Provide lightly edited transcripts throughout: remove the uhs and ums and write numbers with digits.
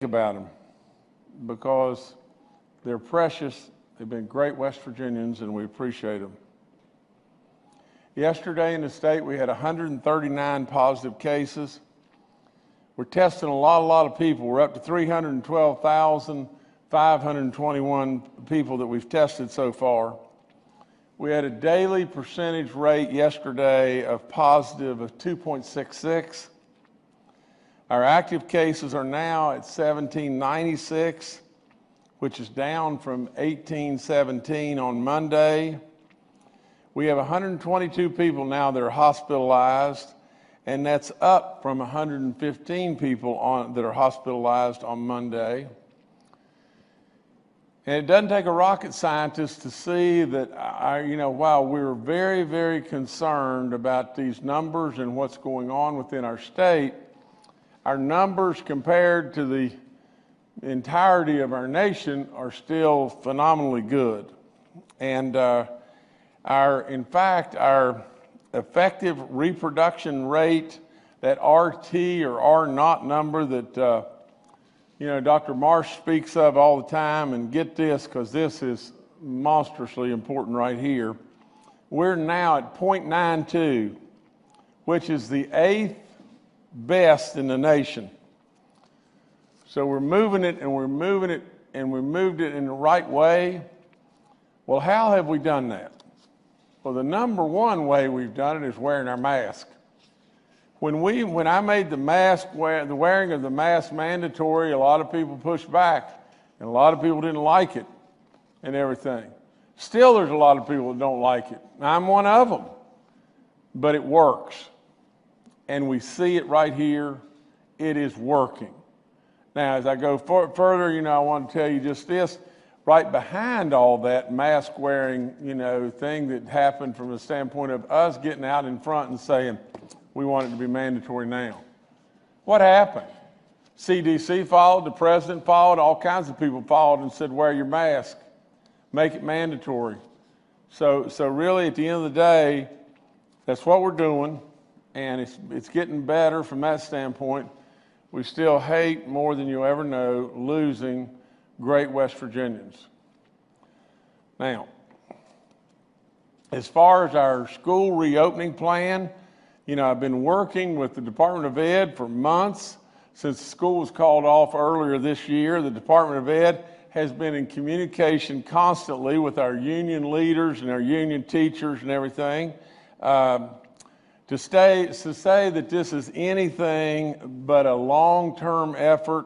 about them because they're precious. They've been great West Virginians, and we appreciate them. Yesterday in the state, we had 139 positive cases. We're testing a lot of people. We're up to 312,521 people that we've tested so far. We had a daily percentage rate yesterday of positive of 2.66. Our active cases are now at 1,796, which is down from 1,817 on Monday. We have 122 people now that are hospitalized, and that's up from 115 people that are hospitalized on Monday. And it doesn't take a rocket scientist to see that, while we're very, very concerned about these numbers and what's going on within our state, our numbers compared to the entirety of our nation are still phenomenally good. And our effective reproduction rate, that RT or R naught number that Dr. Marsh speaks of all the time, and get this because this is monstrously important right here. We're now at 0.92, which is the 8th best in the nation. So we're moving it and we're moving it and we moved it in the right way. Well, how have we done that? Well, the number one way we've done it is wearing our mask. When I made the wearing of the mask mandatory, a lot of people pushed back and a lot of people didn't like it and everything. Still, there's a lot of people that don't like it. I'm one of them, but it works. And we see it right here. It is working. Now, as I go further, I want to tell you just this. Right behind all that mask wearing, thing that happened from the standpoint of us getting out in front and saying, we want it to be mandatory now. What happened? CDC followed, the president followed, all kinds of people followed and said, wear your mask, make it mandatory. So really, at the end of the day, that's what we're doing. And it's getting better from that standpoint. We still hate, more than you'll ever know, losing great West Virginians. Now, as far as our school reopening plan, I've been working with the Department of Ed for months. Since school was called off earlier this year, the Department of Ed has been in communication constantly with our union leaders and our union teachers and everything. To say that this is anything but a long-term effort,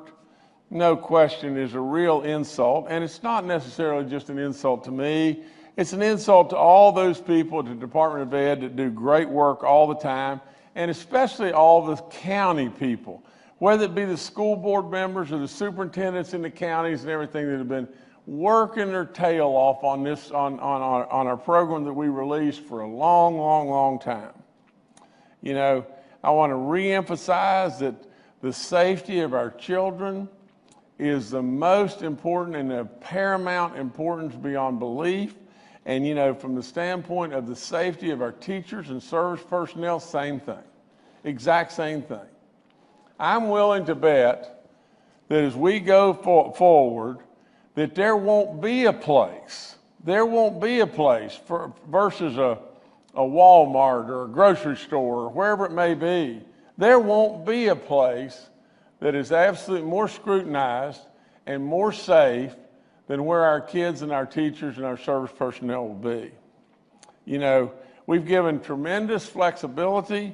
no question, is a real insult. And it's not necessarily just an insult to me. It's an insult to all those people at the Department of Ed that do great work all the time, and especially all the county people, whether it be the school board members or the superintendents in the counties and everything that have been working their tail off on this, on our program that we released for a long time. I want to reemphasize that the safety of our children is the most important and of paramount importance beyond belief. And, from the standpoint of the safety of our teachers and service personnel, same thing, exact same thing. I'm willing to bet that as we go forward, that there won't be a place versus a Walmart or a grocery store or wherever it may be, there won't be a place that is absolutely more scrutinized and more safe than where our kids and our teachers and our service personnel will be. We've given tremendous flexibility,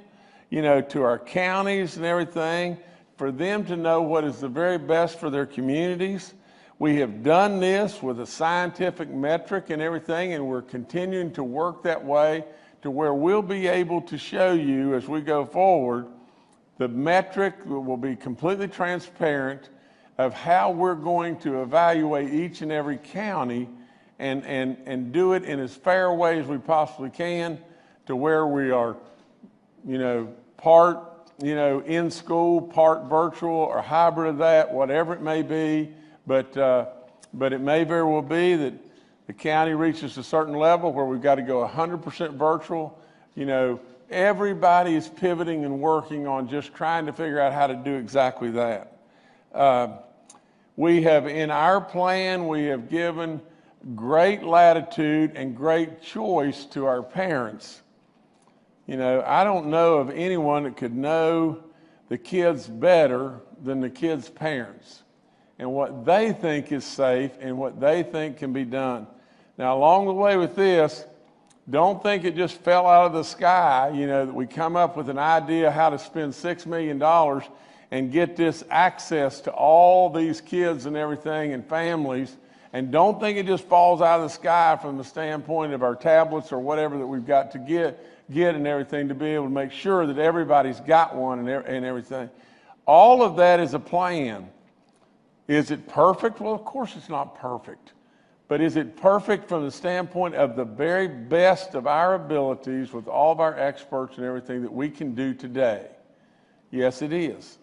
to our counties and everything for them to know what is the very best for their communities. We have done this with a scientific metric and everything, and we're continuing to work that way to where we'll be able to show you as we go forward, the metric will be completely transparent of how we're going to evaluate each and every county and do it in as fair a way as we possibly can to where we are, part, in school, part virtual or hybrid of that, whatever it may be. But it may very well be that the county reaches a certain level where we've got to go 100% virtual. Everybody is pivoting and working on just trying to figure out how to do exactly that. we have, in our plan, we have given great latitude and great choice to our parents. You know, I don't know of anyone that could know the kids better than the kids' parents and what they think is safe and what they think can be done. Now, along the way with this, don't think it just fell out of the sky, you know, that we come up with an idea how to spend $6 million and get this access to all these kids and everything and families. And don't think it just falls out of the sky from the standpoint of our tablets or whatever that we've got to get and everything to be able to make sure that everybody's got one and everything. All of that is a plan. Is it perfect? Well, of course it's not perfect. But is it perfect from the standpoint of the very best of our abilities with all of our experts and everything that we can do today? Yes, it is.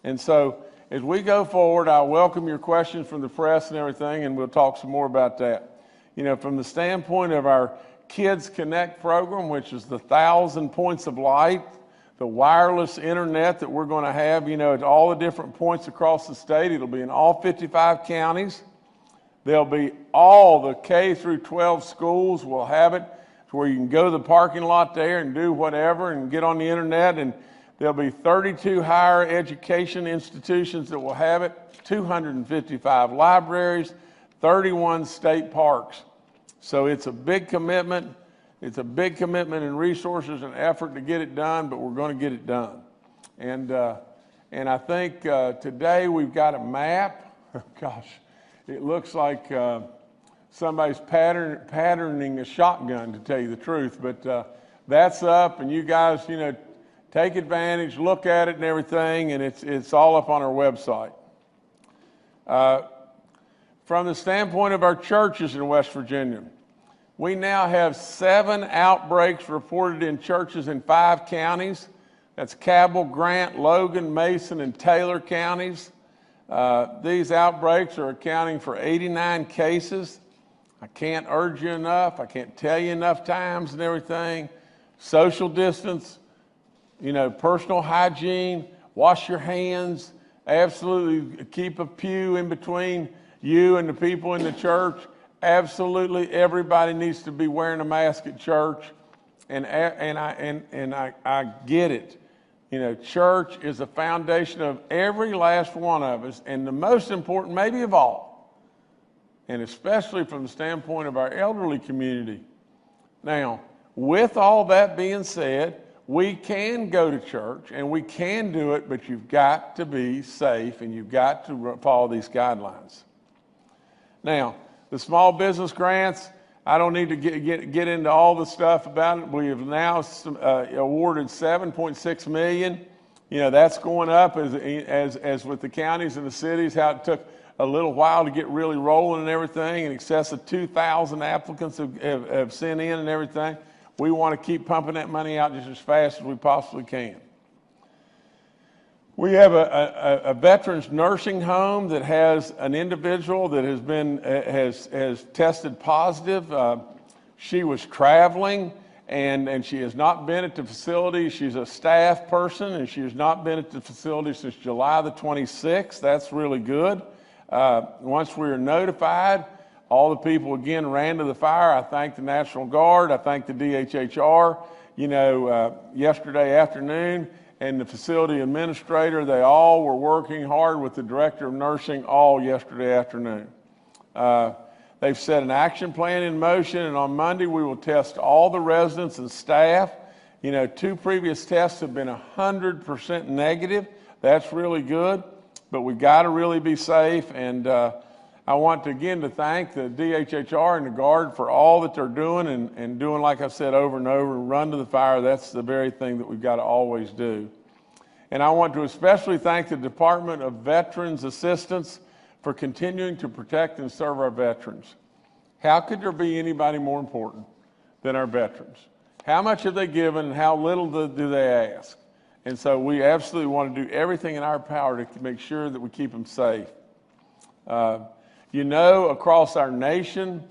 And so as we go forward, I welcome your questions from the press and everything, and we'll talk some more about that. You know, from the standpoint of our Kids Connect program, which is the 1,000 points of light, the wireless internet that we're going to have, you know, at all the different points across the state. It'll be in all 55 counties. There'll be all the K through 12 schools will have it to where you can go to the parking lot there and do whatever and get on the internet. And there'll be 32 higher education institutions that will have it, 255 libraries, 31 state parks. So it's a big commitment. It's a big commitment in resources and effort to get it done, but we're going to get it done. And I think today we've got a map. Gosh, it looks like somebody's patterning a shotgun, to tell you the truth. But that's up, and you guys, you know, take advantage, look at it and everything, and it's all up on our website. From the standpoint of our churches in West Virginia, we now have 7 outbreaks reported in churches in 5 counties. That's Cabell, Grant, Logan, Mason, and Taylor counties. These outbreaks are accounting for 89 cases. I can't urge you enough. I can't tell you enough times and everything. Social distance, you know, personal hygiene, wash your hands, absolutely keep a pew in between you and the people in the church. Absolutely everybody needs to be wearing a mask at church, and I get it. You know, church is the foundation of every last one of us, and the most important maybe of all, and especially from the standpoint of our elderly community. Now, with all that being said, we can go to church and we can do it, but you've got to be safe and you've got to follow these guidelines. Now, the small business grants, I don't need to get into all the stuff about it. We have now awarded $7.6 million. You know, that's going up as with the counties and the cities, how it took a little while to get really rolling and everything. In excess of 2,000 applicants have sent in and everything. We want to keep pumping that money out just as fast as we possibly can. We have a veterans nursing home that has an individual that has tested positive. She was traveling and she has not been at the facility. She's a staff person and she has not been at the facility since July the 26th. That's really good. Once we were notified, all the people again ran to the fire. I thank the National Guard. I thank the DHHR. You know, yesterday afternoon, and the facility administrator, they all were working hard with the director of nursing all yesterday afternoon. They've set an action plan in motion, and on Monday we will test all the residents and staff. You know, 2 previous tests have been 100% negative. That's really good, but we've got to really be safe. And I want to again to thank the DHHR and the Guard for all that they're doing and doing, like I said, over and over, run to the fire. That's the very thing that we've got to always do. And I want to especially thank the Department of Veterans Assistance for continuing to protect and serve our veterans. How could there be anybody more important than our veterans? How much have they given and how little do they ask? And so we absolutely want to do everything in our power to make sure that we keep them safe. You know, across our nation,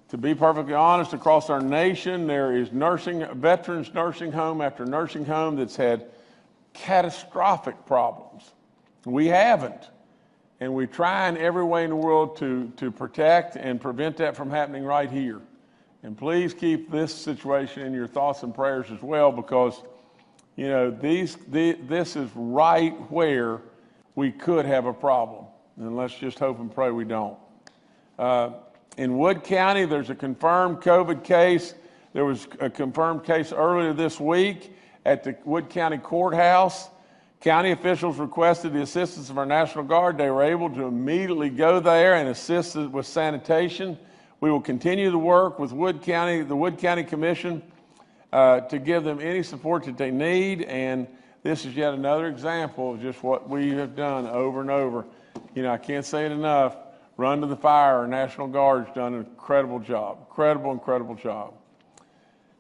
to be perfectly honest, across our nation, there is veterans nursing home after nursing home that's had catastrophic problems. We haven't. And we try in every way in the world to protect and prevent that from happening right here. And please keep this situation in your thoughts and prayers as well, because, you know, this is right where we could have a problem. And let's just hope and pray we don't. In Wood County, there's a confirmed COVID case. There was a confirmed case earlier this week at the Wood County Courthouse. County officials requested the assistance of our National Guard. They were able to immediately go there and assist with sanitation. We will continue to work with the Wood County Commission to give them any support that they need. And this is yet another example of just what we have done over and over. You know, I can't say it enough. Run to the fire. Our National Guard's done an incredible job. Incredible job.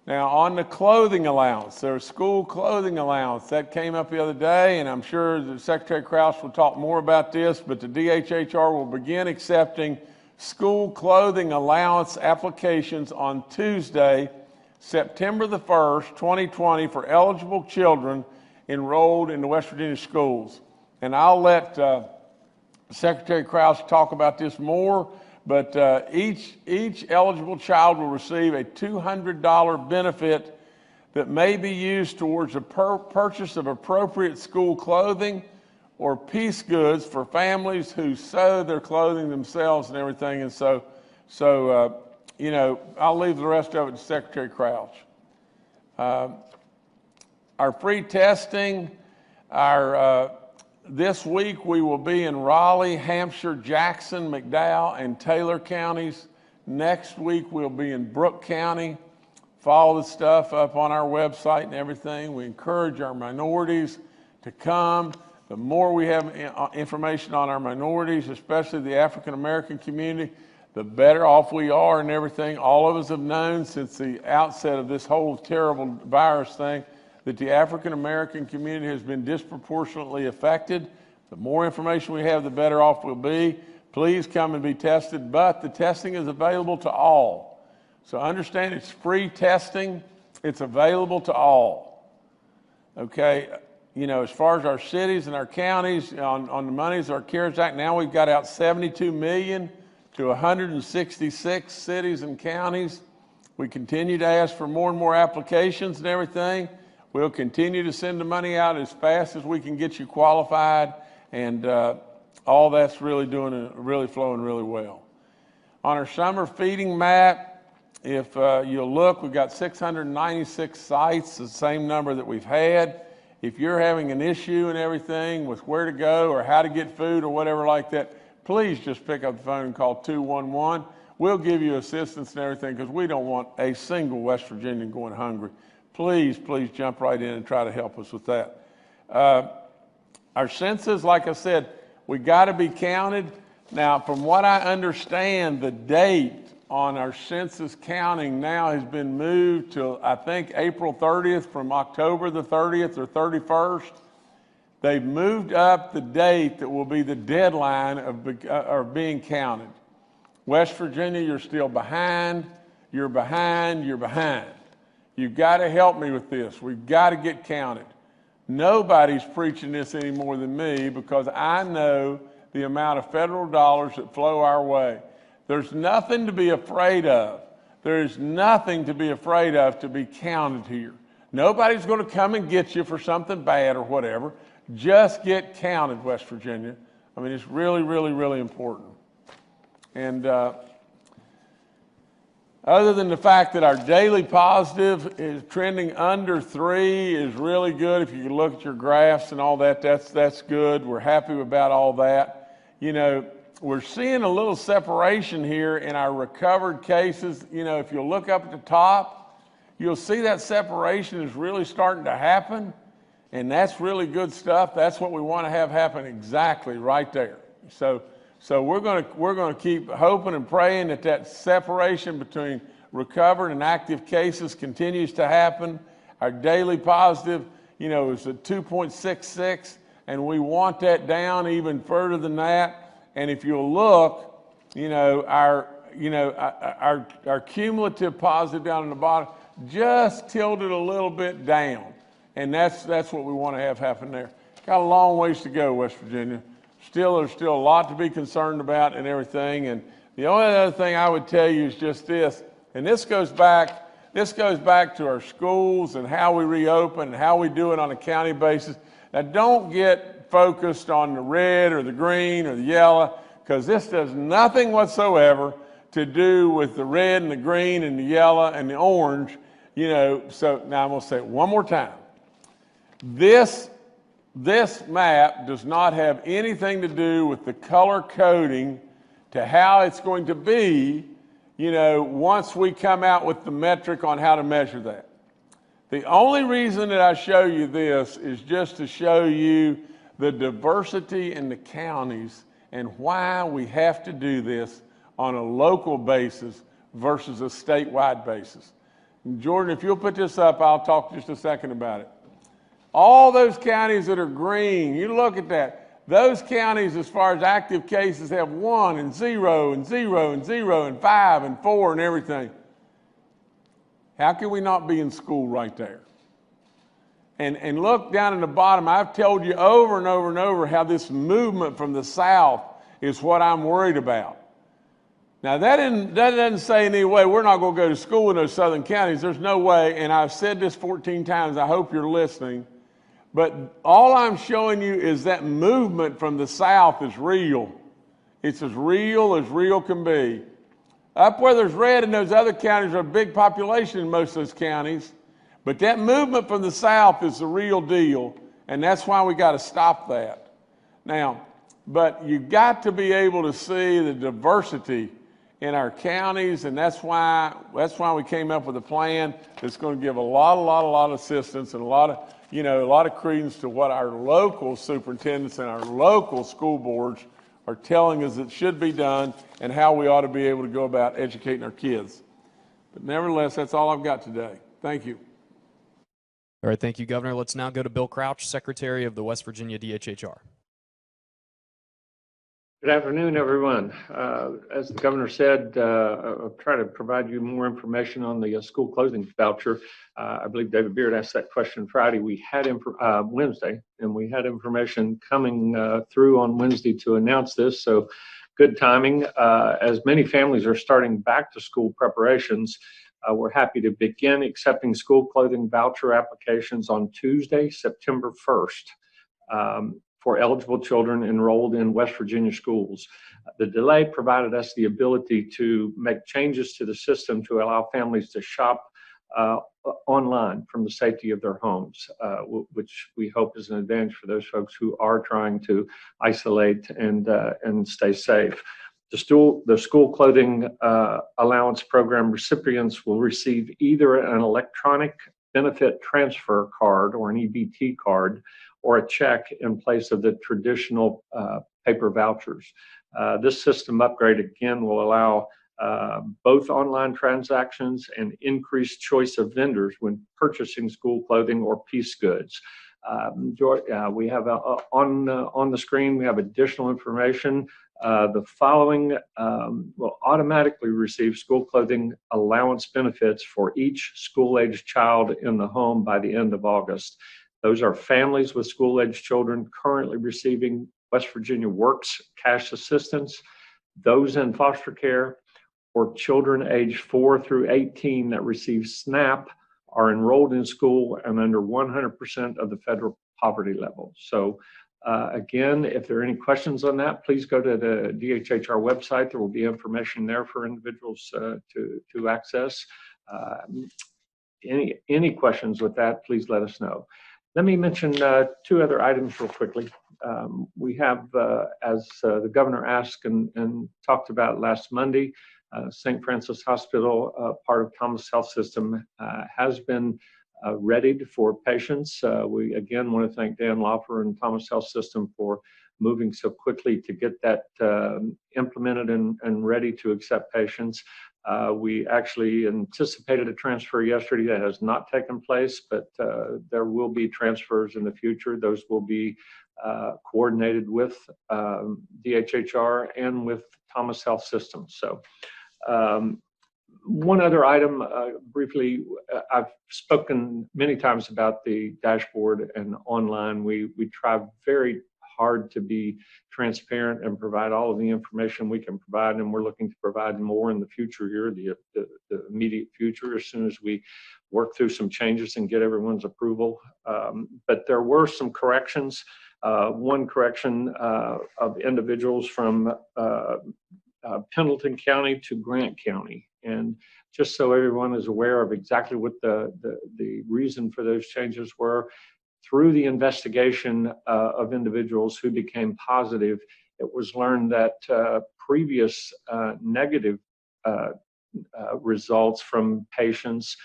Now, on the clothing allowance, there's school clothing allowance. That came up the other day, and I'm sure that Secretary Krause will talk more about this, but the DHHR will begin accepting school clothing allowance applications on Tuesday, September the 1st, 2020, for eligible children enrolled in the West Virginia schools. And I'll let Secretary Krause talk about this more, but each eligible child will receive a $200 benefit that may be used towards the purchase of appropriate school clothing or piece goods for families who sew their clothing themselves and everything. And so you know, I'll leave the rest of it to Secretary Krause. Our free testing, this week we will be in Raleigh, Hampshire, Jackson, McDowell, and Taylor counties. Next week we'll be in Brooke County. Follow the stuff up on our website and everything. We encourage our minorities to come. The more we have information on our minorities, especially the African American community, the better off we are and everything. All of us have known since the outset of this whole terrible virus thing that the African American community has been disproportionately affected. The more information we have, the better off we'll be. Please come and be tested, but the testing is available to all. So understand it's free testing. It's available to all. Okay, you know, as far as our cities and our counties, on the monies, our CARES Act, now we've got out $72 million to 166 cities and counties. We continue to ask for more and more applications and everything. We'll continue to send the money out as fast as we can get you qualified, and all that's really flowing really well. On our summer feeding map, if you'll look, we've got 696 sites, the same number that we've had. If you're having an issue and everything with where to go or how to get food or whatever like that, please just pick up the phone and call 211. We'll give you assistance and everything, because we don't want a single West Virginian going hungry. Please jump right in and try to help us with that. Our census, like I said, we got to be counted. Now, from what I understand, the date on our census counting now has been moved to, I think, April 30th from October the 30th or 31st. They've moved up the date that will be the deadline of being counted. West Virginia, you're still behind. You're behind. You've got to help me with this. We've got to get counted. Nobody's preaching this any more than me, because I know the amount of federal dollars that flow our way. There's nothing to be afraid of. There's nothing to be afraid of to be counted here. Nobody's going to come and get you for something bad or whatever. Just get counted, West Virginia. I mean, it's really important. And other than the fact that our daily positive is trending under 3 is really good. If you can look at your graphs and all that, that's good. We're happy about all that. You know, we're seeing a little separation here in our recovered cases. You know, if you'll look up at the top, you'll see that separation is really starting to happen, and that's really good stuff. That's what we want to have happen exactly right there. So we're going to keep hoping and praying that separation between recovered and active cases continues to happen. Our daily positive, you know, is at 2.66, and we want that down even further than that. And if you'll look, you know, our cumulative positive down in the bottom just tilted a little bit down, and that's what we want to have happen there. Got a long ways to go, West Virginia. there's still a lot to be concerned about and everything. And the only other thing I would tell you is just this, and this goes back to our schools and how we reopen and how we do it on a county basis. Now, don't get focused on the red or the green or the yellow, because this does nothing whatsoever to do with the red and the green and the yellow and the orange. So now I'm going to say it one more time. This map does not have anything to do with the color coding to how it's going to be, once we come out with the metric on how to measure that. The only reason that I show you this is just to show you the diversity in the counties and why we have to do this on a local basis versus a statewide basis. And Jordan, if you'll put this up, I'll talk just a second about it. All those counties that are green, you look at that. Those counties, as far as active cases, have 1 and 0 and 0 and 0 and 5 and 4 and everything. How can we not be in school right there? And look down in the bottom. I've told you over and over and over how this movement from the south is what I'm worried about. Now, that doesn't say in any way we're not going to go to school in those southern counties. There's no way, and I've said this 14 times. I hope you're listening. But all I'm showing you is that movement from the south is real. It's as real can be. Up where there's red in those other counties, there's a big population in most of those counties. But that movement from the south is the real deal, and that's why we got to stop that. Now, but you got to be able to see the diversity in our counties, and that's why we came up with a plan that's going to give a lot of assistance and a lot of credence to what our local superintendents and our local school boards are telling us it should be done and how we ought to be able to go about educating our kids. But nevertheless, that's all I've got today. Thank you. All right, thank you, Governor. Let's now go to Bill Crouch, Secretary of the West Virginia DHHR. Good afternoon, everyone. As the governor said, I'll try to provide you more information on the school closing voucher. I believe David Beard asked that question Friday. We had Wednesday, and we had information coming through on Wednesday to announce this. So good timing. As many families are starting back to school preparations, we're happy to begin accepting school clothing voucher applications on Tuesday, September 1st. For eligible children enrolled in West Virginia schools. The delay provided us the ability to make changes to the system to allow families to shop online from the safety of their homes, which we hope is an advantage for those folks who are trying to isolate and stay safe. The school clothing allowance program recipients will receive either an electronic benefit transfer card or an EBT card, or a check in place of the traditional paper vouchers. This system upgrade, again, will allow both online transactions and increased choice of vendors when purchasing school clothing or piece goods. We have on the screen, we have additional information. The following will automatically receive school clothing allowance benefits for each school-aged child in the home by the end of August. Those are families with school-aged children currently receiving West Virginia Works cash assistance, those in foster care, or children aged 4 through 18 that receive SNAP are enrolled in school and under 100% of the federal poverty level. So again, if there are any questions on that, please go to the DHHR website. There will be information there for individuals to access. Any questions with that, please let us know. Let me mention 2 other items real quickly. We have, as the governor asked and talked about last Monday, St. Francis Hospital, part of Thomas Health System, has been readied for patients. We again want to thank Dan Laufer and Thomas Health System for moving so quickly to get that implemented and ready to accept patients. We actually anticipated a transfer yesterday that has not taken place, but there will be transfers in the future. Those will be coordinated with DHHR and with Thomas Health System. So one other item, briefly, I've spoken many times about the dashboard and online. We try very hard to be transparent and provide all of the information we can provide, and we're looking to provide more in the future here, the immediate future, as soon as we work through some changes and get everyone's approval. But there were some corrections. One correction of individuals from Pendleton County to Grant County. And just so everyone is aware of exactly what the reason for those changes were, through the investigation of individuals who became positive, it was learned that previous negative results from patients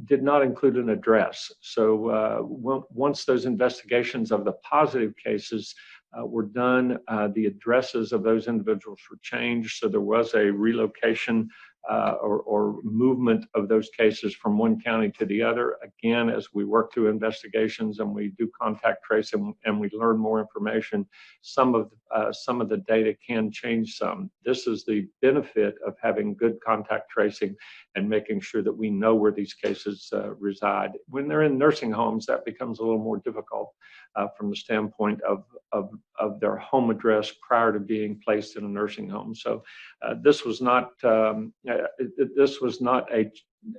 did not include an address. So once those investigations of the positive cases were done, the addresses of those individuals were changed. So there was a relocation or movement of those cases from one county to the other. Again, as we work through investigations and we do contact tracing and we learn more information, some of the data can change some. This is the benefit of having good contact tracing and making sure that we know where these cases reside. When they're in nursing homes, that becomes a little more difficult from the standpoint of their home address prior to being placed in a nursing home. So this was not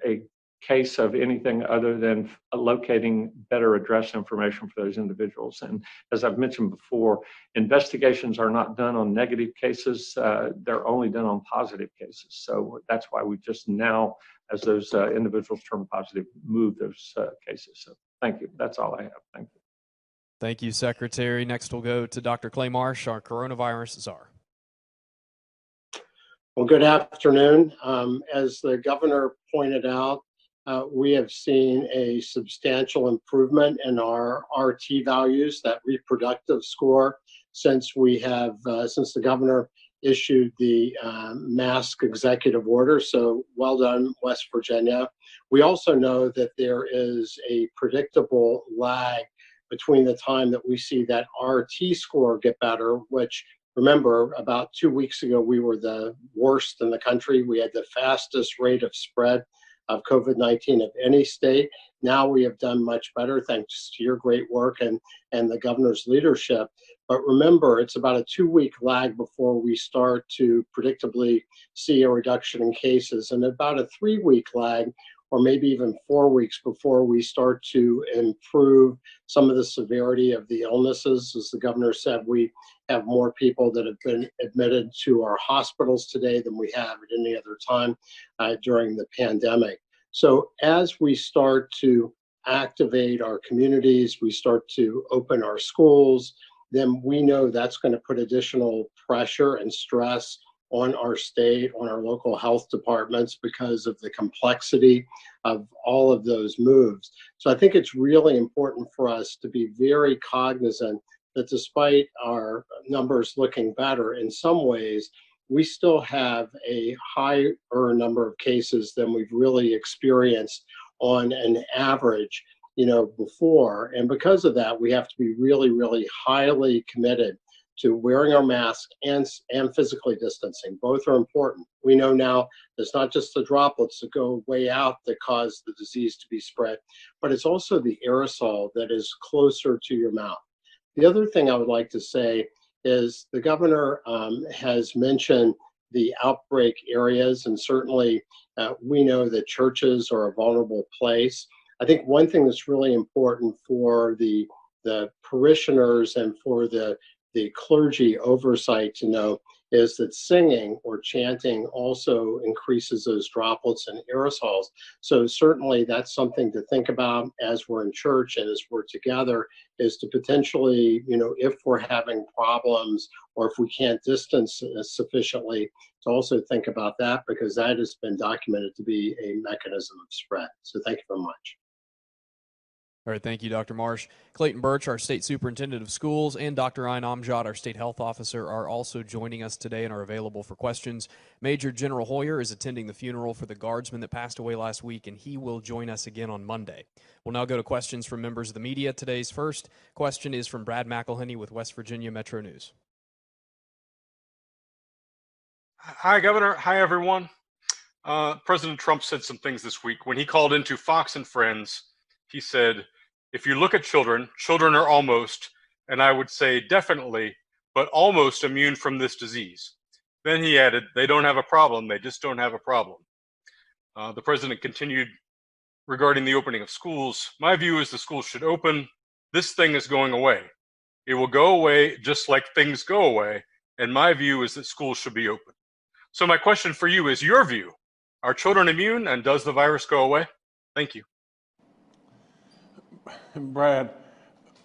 a case of anything other than locating better address information for those individuals. And as I've mentioned before, investigations are not done on negative cases. They're only done on positive cases. So that's why we just now, as those individuals turn positive, move those cases. So thank you. That's all I have. Thank you. Thank you, Secretary. Next, we'll go to Dr. Clay Marsh, our coronavirus czar. Well, good afternoon. As the governor pointed out, we have seen a substantial improvement in our RT values, that reproductive score, since the governor issued the mask executive order. So well done, West Virginia. We also know that there is a predictable lag between the time that we see that RT score get better, which, remember, about 2 weeks ago, we were the worst in the country. We had the fastest rate of spread of COVID-19 of any state. Now we have done much better thanks to your great work and the governor's leadership. But remember, it's about a 2-week lag before we start to predictably see a reduction in cases, and about a 3-week lag, or maybe even 4 weeks before we start to improve some of the severity of the illnesses. As the governor said, we have more people that have been admitted to our hospitals today than we have at any other time during the pandemic. So as we start to activate our communities, we start to open our schools, then we know that's going to put additional pressure and stress on our state, on our local health departments, because of the complexity of all of those moves. So I think it's really important for us to be very cognizant that despite our numbers looking better, in some ways, we still have a higher number of cases than we've really experienced on an average, before. And because of that, we have to be really, really highly committed to wearing our mask and physically distancing. Both are important. We know now it's not just the droplets that go way out that cause the disease to be spread, but it's also the aerosol that is closer to your mouth. The other thing I would like to say is the governor has mentioned the outbreak areas, and certainly we know that churches are a vulnerable place. I think one thing that's really important for the parishioners and for the clergy oversight to know is that singing or chanting also increases those droplets and aerosols. So certainly that's something to think about as we're in church and as we're together, is to potentially, if we're having problems or if we can't distance sufficiently, to also think about that, because that has been documented to be a mechanism of spread. So thank you very much. All right, thank you, Dr. Marsh. Clayton Birch, our State Superintendent of Schools, and Dr. Ayn Amjad, our State Health Officer, are also joining us today and are available for questions. Major General Hoyer is attending the funeral for the Guardsman that passed away last week, and he will join us again on Monday. We'll now go to questions from members of the media. Today's first question is from Brad McElhenney with West Virginia Metro News. Hi, Governor. Hi, everyone. President Trump said some things this week. When he called into Fox and Friends, he said, if you look at children, children are almost and I would say definitely, but almost immune from this disease. Then he added, they don't have a problem, they just don't have a problem. The president continued regarding the opening of schools. My view is the schools should open. This thing is going away. It will go away just like things go away, and my view is that schools should be open. So my question for you is your view. Are children immune, and does the virus go away? Thank you. Brad,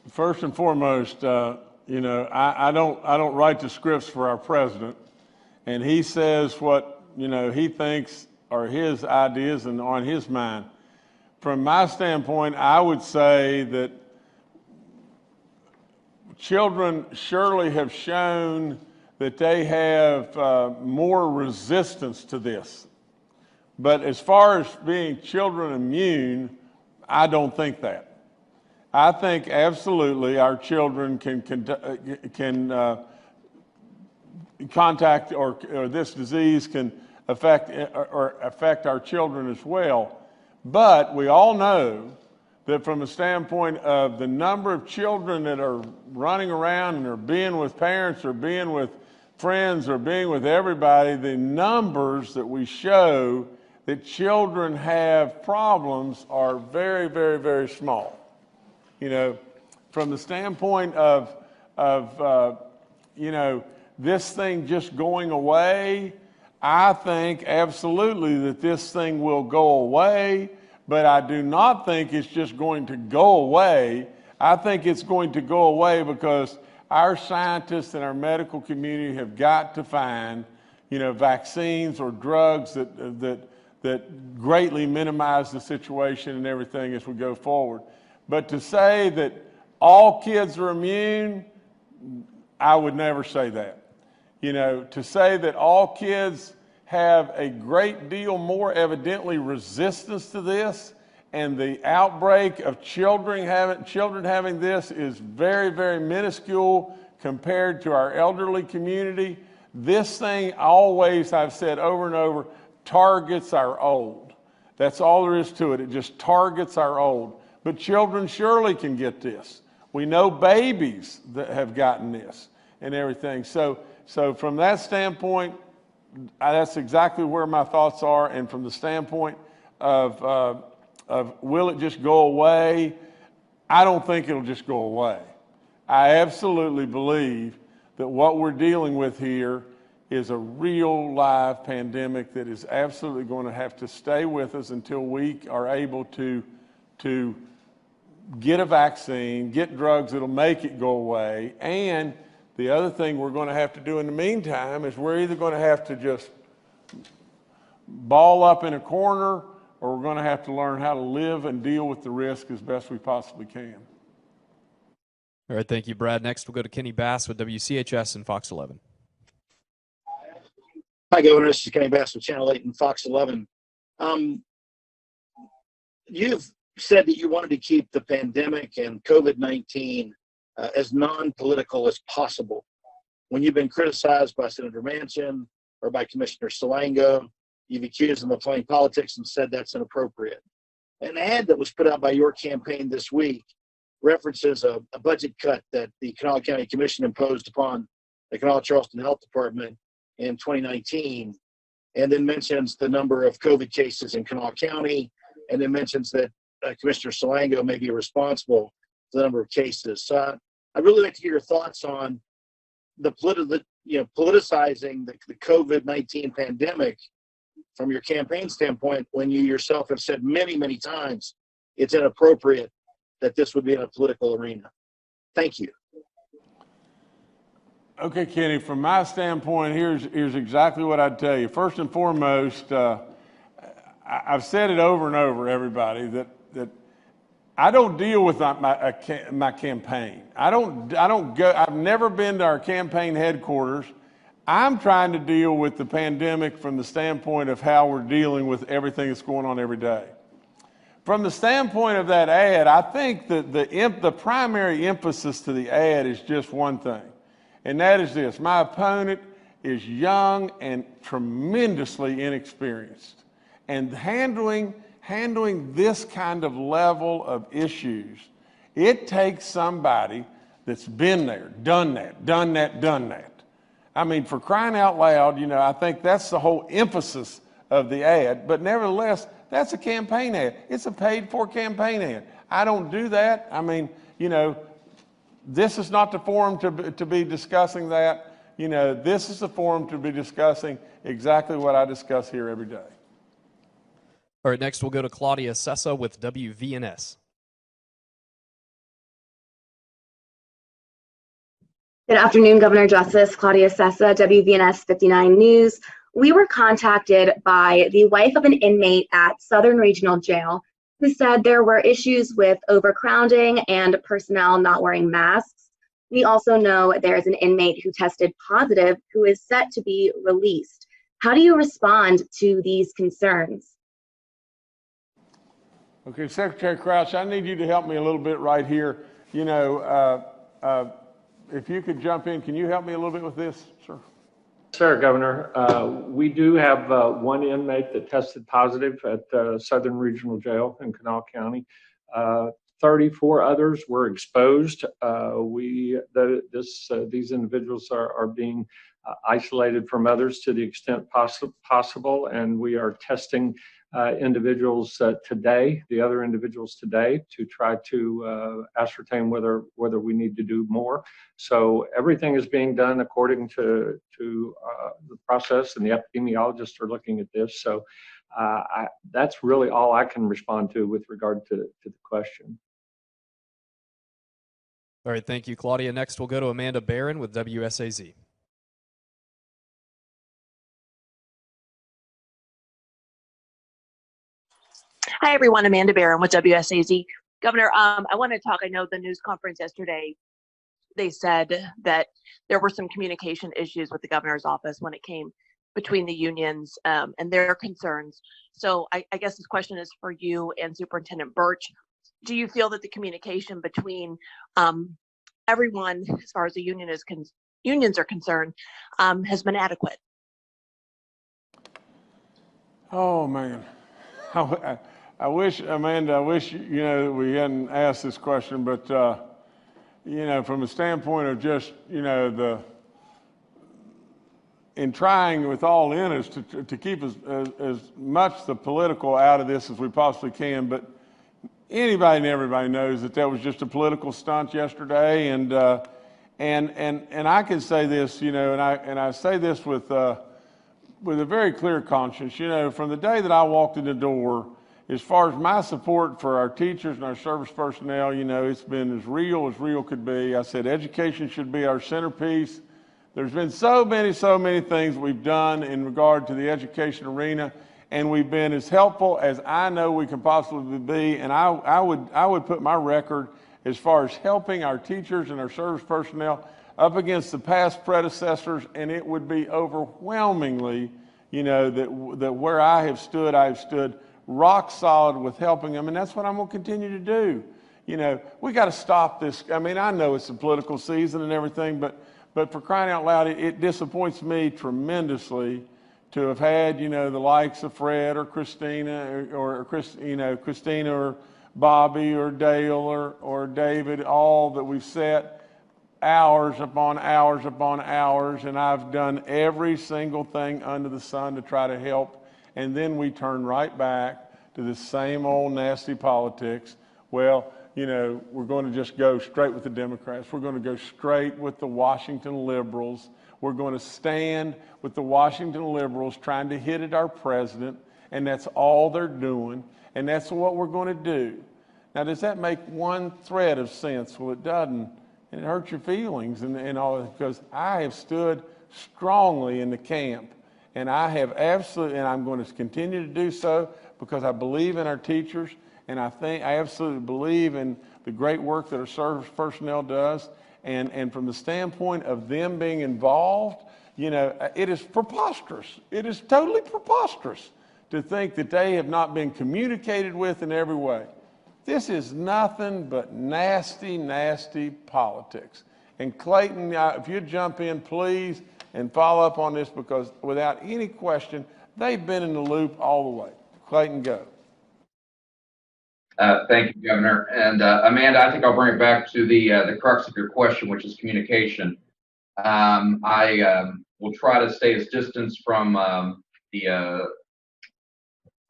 first and foremost, I don't write the scripts for our president, and he says what he thinks are his ideas and on his mind. From my standpoint, I would say that children surely have shown that they have more resistance to this. But as far as being children immune, I don't think that. I think absolutely our children can contact or this disease can affect our children as well. But we all know that from a standpoint of the number of children that are running around and are being with parents or being with friends or being with everybody, the numbers that we show that children have problems are very, very, very small. From the standpoint of this thing just going away, I think absolutely that this thing will go away, but I do not think it's just going to go away. I think it's going to go away because our scientists and our medical community have got to find, vaccines or drugs that greatly minimize the situation and everything as we go forward. But to say that all kids are immune, I would never say that. To say that all kids have a great deal more evidently resistance to this, and the outbreak of children having this is very, very minuscule compared to our elderly community. This thing always, I've said over and over, targets our old. That's all there is to it. It just targets our old. But children surely can get this. We know babies that have gotten this and everything. So from that standpoint, that's exactly where my thoughts are. And from the standpoint of will it just go away, I don't think it'll just go away. I absolutely believe that what we're dealing with here is a real live pandemic that is absolutely going to have to stay with us until we are able to get a vaccine, get drugs that'll make it go away. And the other thing we're going to have to do in the meantime is we're either going to have to just ball up in a corner, or we're going to have to learn how to live and deal with the risk as best we possibly can. All right, thank you, Brad. Next, we'll go to Kenny Bass with WCHS and Fox 11. Hi, Governor. This is Kenny Bass with Channel 8 and Fox 11. You've said that you wanted to keep the pandemic and COVID-19 as non-political as possible. When you've been criticized by Senator Manchin or by Commissioner Salango, you've accused them of playing politics and said that's inappropriate. An ad that was put out by your campaign this week references a budget cut that the Kanawha County Commission imposed upon the Kanawha Charleston Health Department in 2019, and then mentions the number of COVID cases in Kanawha County, and then mentions that Commissioner Salango may be responsible for the number of cases. So I'd really like to hear your thoughts on the politicizing the COVID-19 pandemic from your campaign standpoint, when you yourself have said many, many times it's inappropriate that this would be in a political arena. Thank you. Okay, Kenny, from my standpoint, here's exactly what I'd tell you. First and foremost, I've said it over and over, everybody, that I don't deal with my campaign. I don't go. I've never been to our campaign headquarters. I'm trying to deal with the pandemic from the standpoint of how we're dealing with everything that's going on every day. From the standpoint of that ad, I think that the primary emphasis to the ad is just one thing, and that is this: my opponent is young and tremendously inexperienced, and handling this kind of level of issues, it takes somebody that's been there, done that. I mean, for crying out loud, you know, I think that's the whole emphasis of the ad, but nevertheless, that's a campaign ad. It's a paid for campaign ad. I don't do that. I mean, you know, this is not the forum to be discussing that. You know, this is the forum to be discussing exactly what I discuss here every day. All right, next we'll go to Claudia Sessa with WVNS. Good afternoon, Governor Justice. Claudia Sessa, WVNS 59 News. We were contacted by the wife of an inmate at Southern Regional Jail who said there were issues with overcrowding and personnel not wearing masks. We also know there's an inmate who tested positive who is set to be released. How do you respond to these concerns? Okay, Secretary Crouch, I need you to help me a little bit right here. You know, if you could jump in, can you help me a little bit with this, sir? Sir, Governor, we do have one inmate that tested positive at Southern Regional Jail in Kanawha County. 34 others were exposed. These individuals are being isolated from others to the extent possible, and we are testing individuals today, the other individuals today, to try to ascertain whether we need to do more. So everything is being done according to the process, and the epidemiologists are looking at this. So that's really all I can respond to with regard to the question. All right, thank you, Claudia. Next, we'll go to Amanda Barron with WSAZ. Hi, everyone. Amanda Barron with WSAZ. Governor, I want to talk. I know the news conference yesterday, they said that there were some communication issues with the governor's office when it came between the unions and their concerns. So I guess this question is for you and Superintendent Birch. Do you feel that the communication between everyone, as far as the unions are concerned, has been adequate? Oh, man. I wish, Amanda, you know, we hadn't asked this question, but, you know, from a standpoint of just, you know, in trying with all in us to keep as much the political out of this as we possibly can, but anybody and everybody knows that was just a political stunt yesterday, and I can say this, you know, and I say this with a very clear conscience. You know, from the day that I walked in the door, as far as my support for our teachers and our service personnel, you know, it's been as real could be. I said education should be our centerpiece. There's been so many things we've done in regard to the education arena, and we've been as helpful as I know we can possibly be. And I would put my record as far as helping our teachers and our service personnel up against the past predecessors, and it would be overwhelmingly, you know, that where I have stood rock solid with helping them, and that's what I'm going to continue to do. You know, we got to stop this. I mean, I know it's a political season and everything, but for crying out loud, it disappoints me tremendously to have had, you know, the likes of Fred or Christina or Christina or Bobby or Dale or David, all that we've set hours upon hours, and I've done every single thing under the sun to try to help. And then we turn right back to the same old nasty politics. Well, you know, we're going to just go straight with the Democrats. We're going to go straight with the Washington liberals. We're going to stand with the Washington liberals trying to hit at our president, and that's all they're doing, and that's what we're going to do. Now, does that make one thread of sense? Well, it doesn't, and it hurts your feelings and all, because I have stood strongly in the camp. And I have absolutely, and I'm going to continue to do so because I believe in our teachers, and I absolutely believe in the great work that our service personnel does. And from the standpoint of them being involved, you know, it is preposterous. It is totally preposterous to think that they have not been communicated with in every way. This is nothing but nasty, nasty politics. And Clayton, if you'd jump in, please, and follow up on this, because without any question, they've been in the loop all the way. Clayton, go. Thank you, Governor. And Amanda, I think I'll bring it back to the crux of your question, which is communication. I will try to stay as distance from the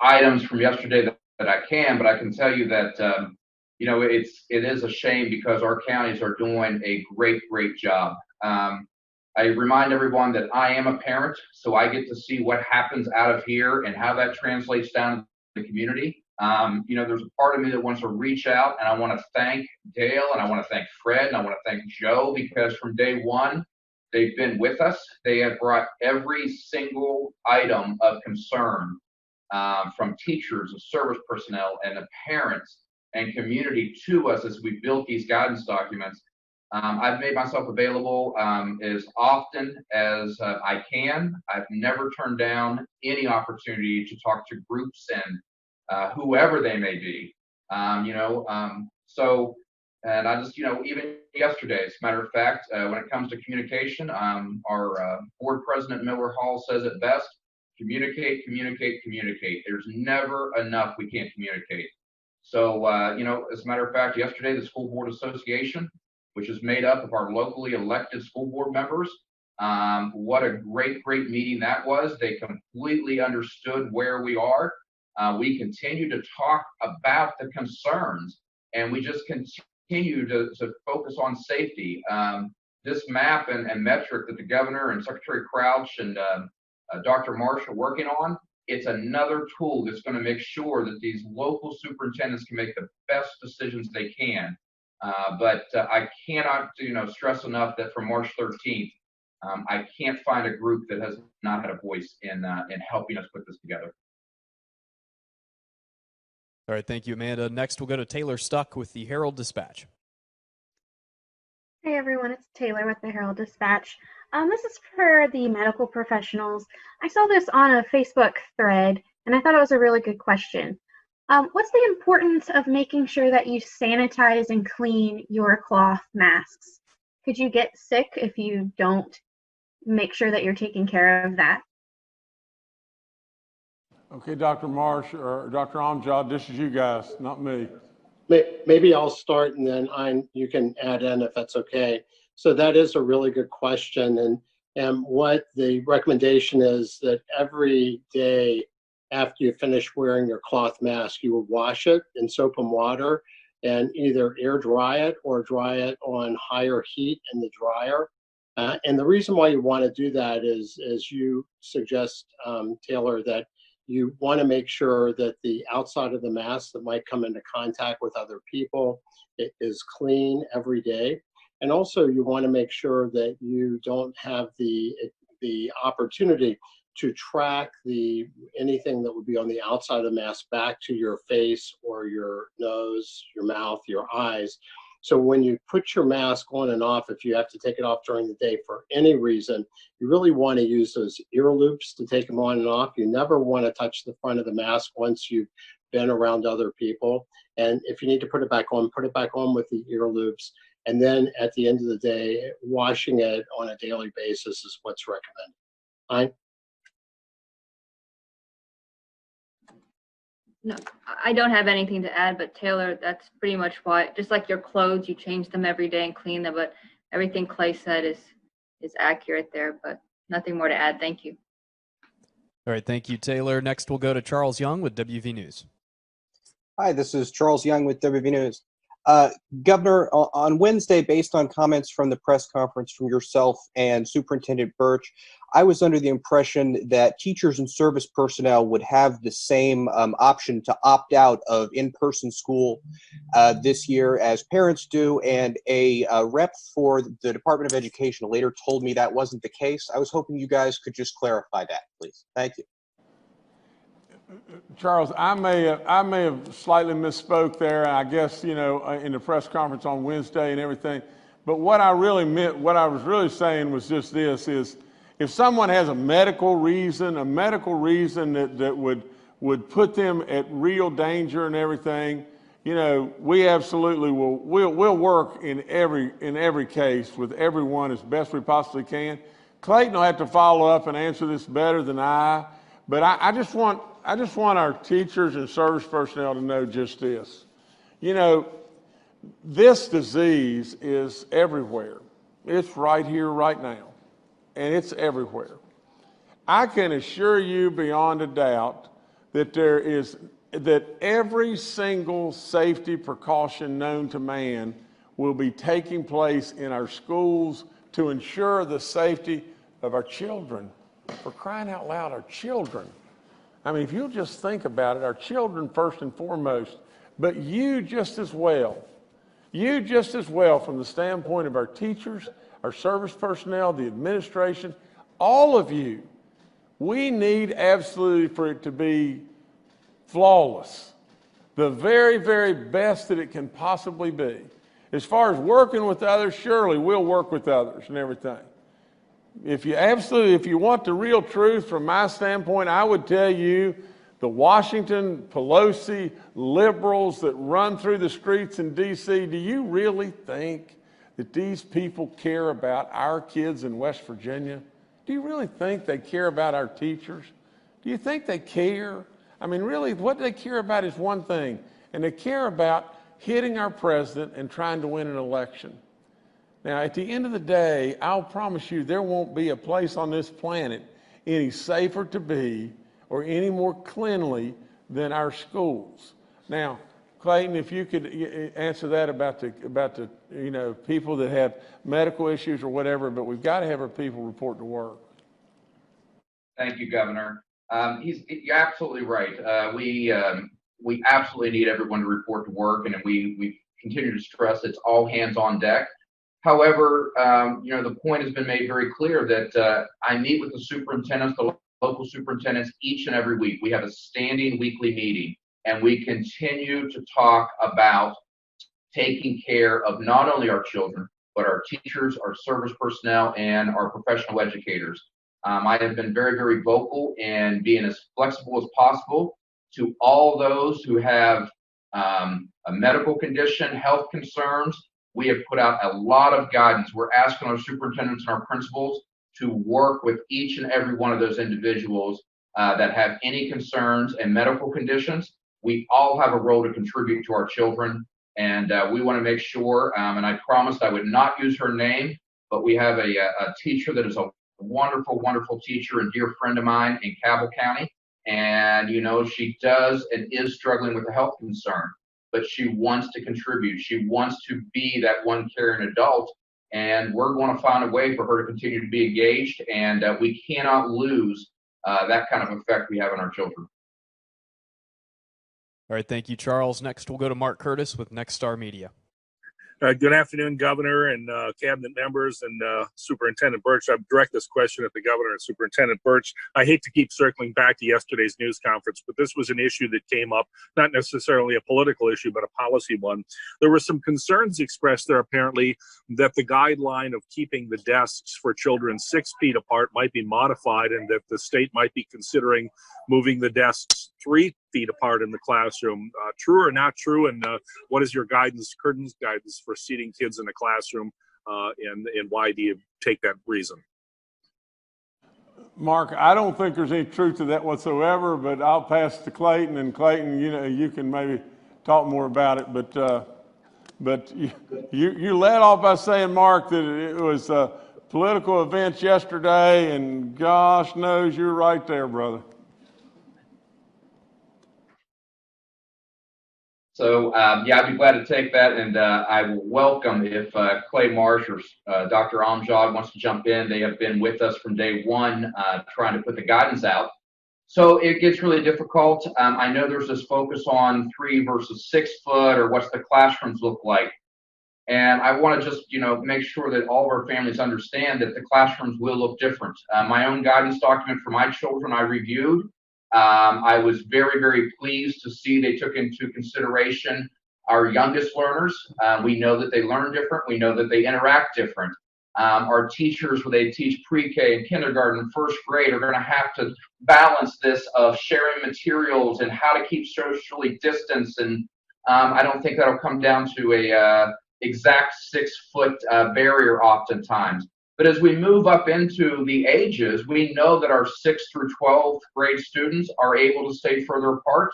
items from yesterday that I can, but I can tell you that you know, it is a shame because our counties are doing a great job. I remind everyone that I am a parent, so I get to see what happens out of here and how that translates down to the community. You know, there's a part of me that wants to reach out, and I want to thank Dale, and I want to thank Fred, and I want to thank Joe, because from day one, they've been with us. They have brought every single item of concern from teachers and service personnel and the parents and community to us as we built these guidance documents. I've made myself available as often as I can. I've never turned down any opportunity to talk to groups and whoever they may be. You know, and I just, you know, even yesterday, as a matter of fact, when it comes to communication, our board president, Miller Hall, says it best: communicate. There's never enough we can't communicate. So, you know, as a matter of fact, yesterday, the School Board Association, which is made up of our locally elected school board members, what a great meeting that was. They completely understood where we are. We continue to talk about the concerns, and we just continue to focus on safety. This map and metric that the governor and Secretary Crouch and Dr. Marsh are working on, it's another tool that's going to make sure that these local superintendents can make the best decisions they can. But I cannot, you know, stress enough that from March 13th, I can't find a group that has not had a voice in helping us put this together. All right, thank you, Amanda. Next, we'll go to Taylor Stuck with the Herald-Dispatch. Hey everyone, it's Taylor with the Herald-Dispatch. This is for the medical professionals. I saw this on a Facebook thread, and I thought it was a really good question. What's the importance of making sure that you sanitize and clean your cloth masks? Could you get sick if you don't make sure that you're taking care of that? Okay, Dr. Marsh or Dr. Amjad, this is you guys, not me. Maybe I'll start and then you can add in if that's okay. So that is a really good question. And what the recommendation is that every day after you finish wearing your cloth mask, you will wash it in soap and water and either air dry it or dry it on higher heat in the dryer. And the reason why you want to do that is, as you suggest, Taylor, that you want to make sure that the outside of the mask that might come into contact with other people is clean every day. And also you want to make sure that you don't have the opportunity to track anything that would be on the outside of the mask back to your face or your nose, your mouth, your eyes. So when you put your mask on and off, if you have to take it off during the day for any reason, you really want to use those ear loops to take them on and off. You never want to touch the front of the mask once you've been around other people. And if you need to put it back on with the ear loops. And then at the end of the day, washing it on a daily basis is what's recommended. No, I don't have anything to add, but Taylor, that's pretty much why, just like your clothes, you change them every day and clean them, but everything Clay said is accurate there, but nothing more to add. Thank you. All right, thank you, Taylor. Next, we'll go to Charles Young with WV News. Hi, this is Charles Young with WV News. Governor, on Wednesday, based on comments from the press conference from yourself and Superintendent Birch, I was under the impression that teachers and service personnel would have the same option to opt out of in-person school this year as parents do, and a rep for the Department of Education later told me that wasn't the case. I was hoping you guys could just clarify that, please. Thank you. Charles, I may have slightly misspoke there, I guess, you know, in the press conference on Wednesday and everything. But what I really meant, what I was really saying was just this: is if someone has a medical reason that would put them at real danger and everything, you know, we absolutely we'll work in every case with everyone as best we possibly can. Clayton will have to follow up and answer this better than but I just want our teachers and service personnel to know just this. You know, this disease is everywhere. It's right here, right now, and it's everywhere. I can assure you beyond a doubt that that every single safety precaution known to man will be taking place in our schools to ensure the safety of our children. For crying out loud, our children. I mean, if you'll just think about it, our children first and foremost, but you just as well. You just as well from the standpoint of our teachers, our service personnel, the administration, all of you. We need absolutely for it to be flawless, the very, very best that it can possibly be. As far as working with others, surely we'll work with others and everything. If you want the real truth from my standpoint, I would tell you the Washington, Pelosi liberals that run through the streets in D.C., do you really think that these people care about our kids in West Virginia? Do you really think they care about our teachers? Do you think they care? I mean, really, what they care about is one thing, and they care about hitting our president and trying to win an election. Now, at the end of the day, I'll promise you there won't be a place on this planet any safer to be or any more cleanly than our schools. Now, Clayton, if you could answer that about the people that have medical issues or whatever, but we've got to have our people report to work. Thank you, Governor. You're absolutely right. We absolutely need everyone to report to work, and we continue to stress it's all hands on deck. However, the point has been made very clear that I meet with the superintendents, the local superintendents, each and every week. We have a standing weekly meeting, and we continue to talk about taking care of not only our children, but our teachers, our service personnel, and our professional educators. I have been very, very vocal in being as flexible as possible to all those who have a medical condition, health concerns. We have put out a lot of guidance. We're asking our superintendents and our principals to work with each and every one of those individuals that have any concerns and medical conditions. We all have a role to contribute to our children, and we want to make sure, and I promised I would not use her name, but we have a teacher that is a wonderful, wonderful teacher and dear friend of mine in Cabell County, and she does and is struggling with a health concern, but she wants to contribute. She wants to be that one caring adult, and we're going to find a way for her to continue to be engaged, and we cannot lose that kind of effect we have on our children. All right, thank you, Charles. Next, we'll go to Mark Curtis with Next Star Media. Good afternoon, Governor and cabinet members and Superintendent Birch. I direct this question at the Governor and Superintendent Birch. I hate to keep circling back to yesterday's news conference, but this was an issue that came up, not necessarily a political issue, but a policy one. There were some concerns expressed there, apparently, that the guideline of keeping the desks for children 6 feet apart might be modified and that the state might be considering moving the desks 3 feet apart in the classroom. True or not true? And what is your guidance, Curtin's guidance for seating kids in the classroom, and why do you take that reason? Mark, I don't think there's any truth to that whatsoever, but I'll pass to Clayton, and Clayton, you can maybe talk more about it. But you led off by saying, Mark, that it was political events yesterday, and gosh knows you're right there, brother. So, I'd be glad to take that, and I will welcome if Clay Marsh or Dr. Amjad wants to jump in. They have been with us from day one trying to put the guidance out. So it gets really difficult. I know there's this focus on 3 versus 6 foot, or what's the classrooms look like. And I want to just, make sure that all of our families understand that the classrooms will look different. My own guidance document for my children I reviewed. I was very, very pleased to see they took into consideration our youngest learners. We know that they learn different. We know that they interact different. Our teachers, when they teach pre-K and kindergarten and first grade, are going to have to balance this of sharing materials and how to keep socially distanced. And I don't think that'll come down to a exact 6 foot barrier oftentimes. But as we move up into the ages, we know that our 6th through 12th grade students are able to stay further apart.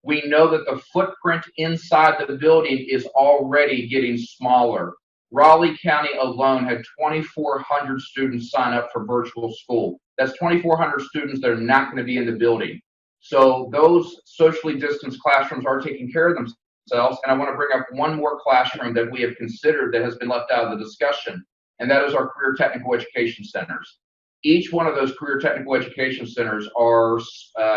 We know that the footprint inside the building is already getting smaller. Raleigh County alone had 2,400 students sign up for virtual school. That's 2,400 students that are not going to be in the building. So those socially distanced classrooms are taking care of themselves. And I want to bring up one more classroom that we have considered that has been left out of the discussion, and that is our career technical education centers. Each one of those career technical education centers are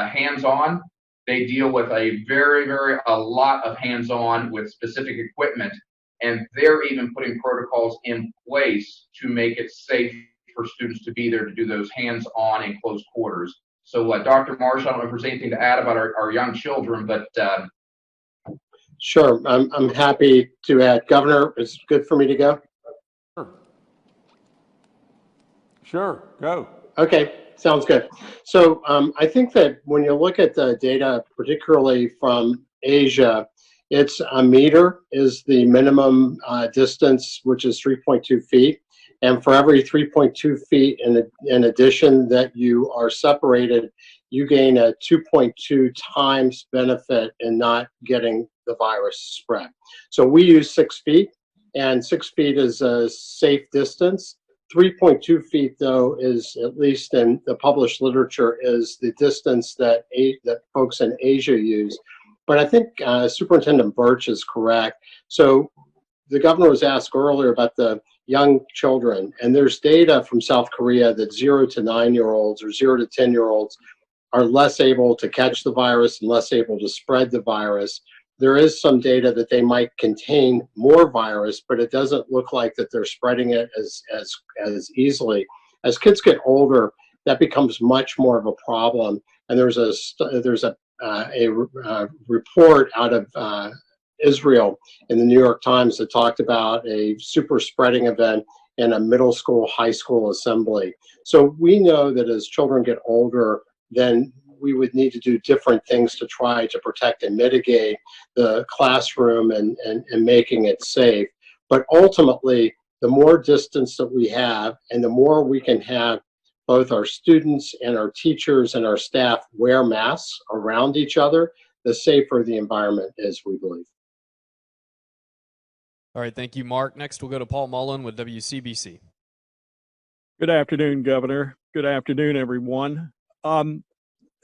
hands-on. They deal with a lot of hands-on with specific equipment, and they're even putting protocols in place to make it safe for students to be there to do those hands-on in close quarters. So Dr. Marsh, I don't know if there's anything to add about our young children, but. Sure, I'm happy to add. Governor, is it good for me to go? Sure, go. Okay, sounds good. So I think that when you look at the data, particularly from Asia, it's a meter is the minimum distance, which is 3.2 feet. And for every 3.2 feet in addition that you are separated, you gain a 2.2 times benefit in not getting the virus spread. So we use 6 feet, and 6 feet is a safe distance. 3.2 feet, though, is, at least in the published literature, is the distance that folks in Asia use. But I think Superintendent Birch is correct. So the governor was asked earlier about the young children, and there's data from South Korea that 0 to 9-year-olds or 0 to 10-year-olds are less able to catch the virus and less able to spread the virus. There is some data that they might contain more virus, but it doesn't look like that they're spreading it as easily. As kids get older, that becomes much more of a problem. And there's a report out of Israel in the New York Times that talked about a super spreading event in a middle school, high school assembly. So we know that as children get older, then we would need to do different things to try to protect and mitigate the classroom and making it safe. But ultimately, the more distance that we have and the more we can have both our students and our teachers and our staff wear masks around each other, the safer the environment is, we believe. All right, thank you, Mark. Next, we'll go to Paul Mullen with WCBC. Good afternoon, Governor. Good afternoon, everyone.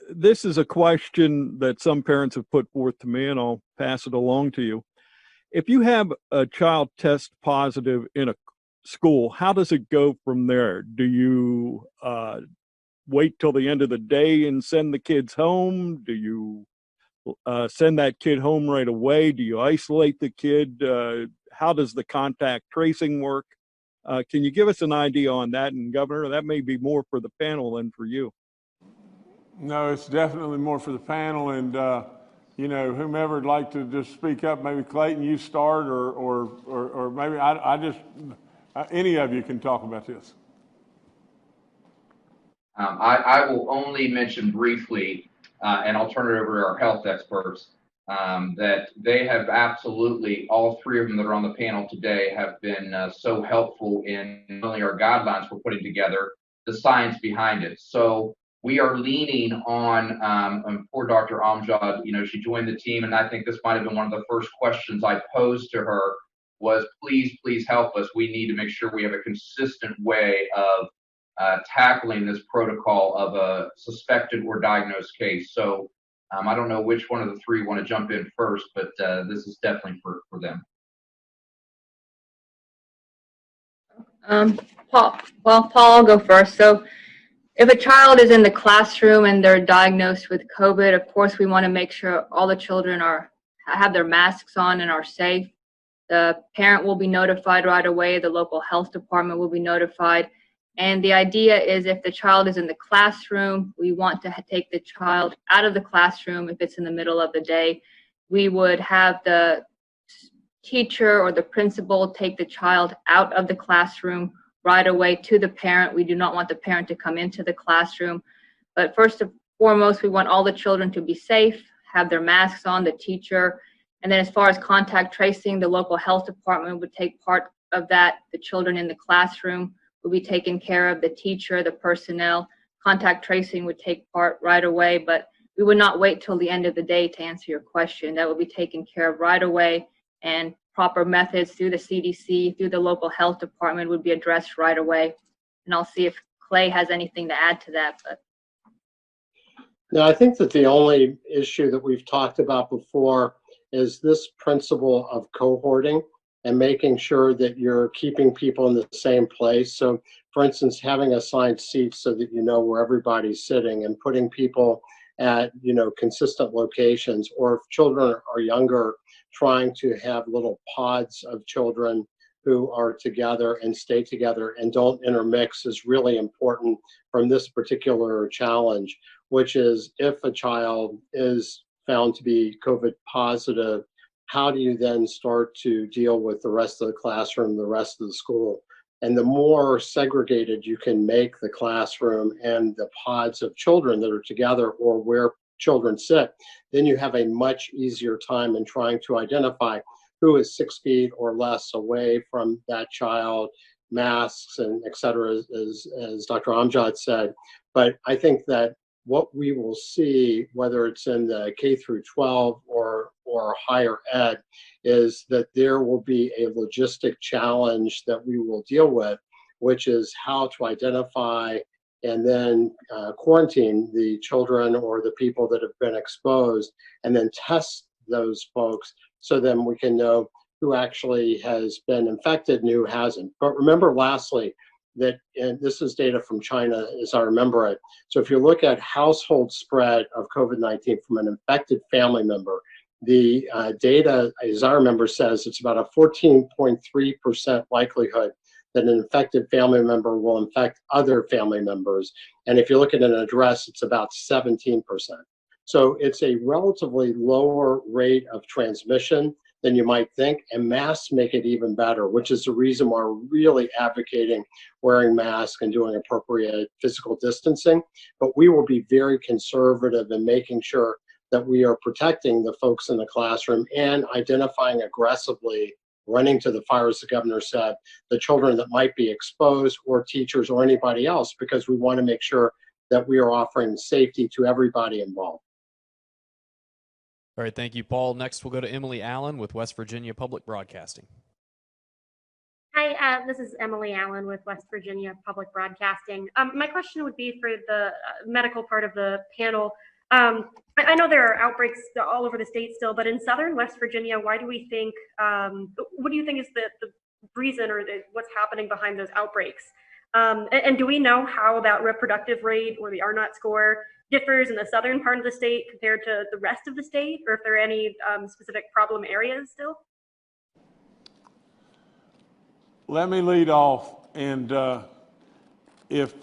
This is a question that some parents have put forth to me, and I'll pass it along to you. If you have a child test positive in a school, how does it go from there? Do you wait till the end of the day and send the kids home? Do you send that kid home right away? Do you isolate the kid? How does the contact tracing work? Can you give us an idea on that? And Governor, that may be more for the panel than for you. No, it's definitely more for the panel, and you know, whomever would like to just speak up, maybe Clayton, you start, or maybe I just, any of you can talk about this. I will only mention briefly, and I'll turn it over to our health experts, that they have absolutely, all three of them that are on the panel today have been so helpful in not only our guidelines we're putting together, the science behind it. So we are leaning on poor Dr. Amjad. You know, she joined the team, and I think this might have been one of the first questions I posed to her was, please help us. We need to make sure we have a consistent way of tackling this protocol of a suspected or diagnosed case. So I don't know which one of the three want to jump in first, but this is definitely for them. Paul, I'll go first. So if a child is in the classroom and they're diagnosed with COVID, of course, we want to make sure all the children have their masks on and are safe. The parent will be notified right away. The local health department will be notified. And the idea is if the child is in the classroom, we want to take the child out of the classroom. If it's in the middle of the day, we would have the teacher or the principal take the child out of the classroom right away to the parent. We do not want the parent to come into the classroom. But first and foremost, we want all the children to be safe, have their masks on, the teacher. And then as far as contact tracing, the local health department would take part of that. The children in the classroom will be taken care of, the teacher, the personnel. Contact tracing would take part right away, but we would not wait till the end of the day to answer your question. That would be taken care of right away, and proper methods through the CDC, through the local health department would be addressed right away. And I'll see if Clay has anything to add to that. But now, I think that the only issue that we've talked about before is this principle of cohorting and making sure that you're keeping people in the same place. So, for instance, having assigned seats so that you know where everybody's sitting, and putting people at, you know, consistent locations, or if children are younger, trying to have little pods of children who are together and stay together and don't intermix is really important from this particular challenge, which is if a child is found to be COVID positive, how do you then start to deal with the rest of the classroom, the rest of the school? And the more segregated you can make the classroom and the pods of children that are together, or where children sit, then you have a much easier time in trying to identify who is 6 feet or less away from that child, masks and et cetera, as Dr. Amjad said. But I think that what we will see, whether it's in the K through 12 or higher ed, is that there will be a logistic challenge that we will deal with, which is how to identify and then quarantine the children or the people that have been exposed, and then test those folks so then we can know who actually has been infected and who hasn't. But remember, lastly, that, and this is data from China as I remember it, so if you look at household spread of COVID-19 from an infected family member, the data, as I remember, says it's about a 14.3% likelihood that an infected family member will infect other family members. And if you look at an address, it's about 17%. So it's a relatively lower rate of transmission than you might think, and masks make it even better, which is the reason why we're really advocating wearing masks and doing appropriate physical distancing. But we will be very conservative in making sure that we are protecting the folks in the classroom and identifying aggressively, running to the fire, as the governor said, the children that might be exposed, or teachers or anybody else, because we want to make sure that we are offering safety to everybody involved. All right, thank you, Paul. Next, we'll go to Emily Allen with West Virginia Public Broadcasting. Hi, this is Emily Allen with West Virginia Public Broadcasting. My question would be for the medical part of the panel. I know there are outbreaks all over the state still, but in southern West Virginia, why do we think, what do you think is the reason, or what's happening behind those outbreaks? And do we know how that reproductive rate or the R0 score differs in the southern part of the state compared to the rest of the state, or if there are any specific problem areas still? Let me lead off, and if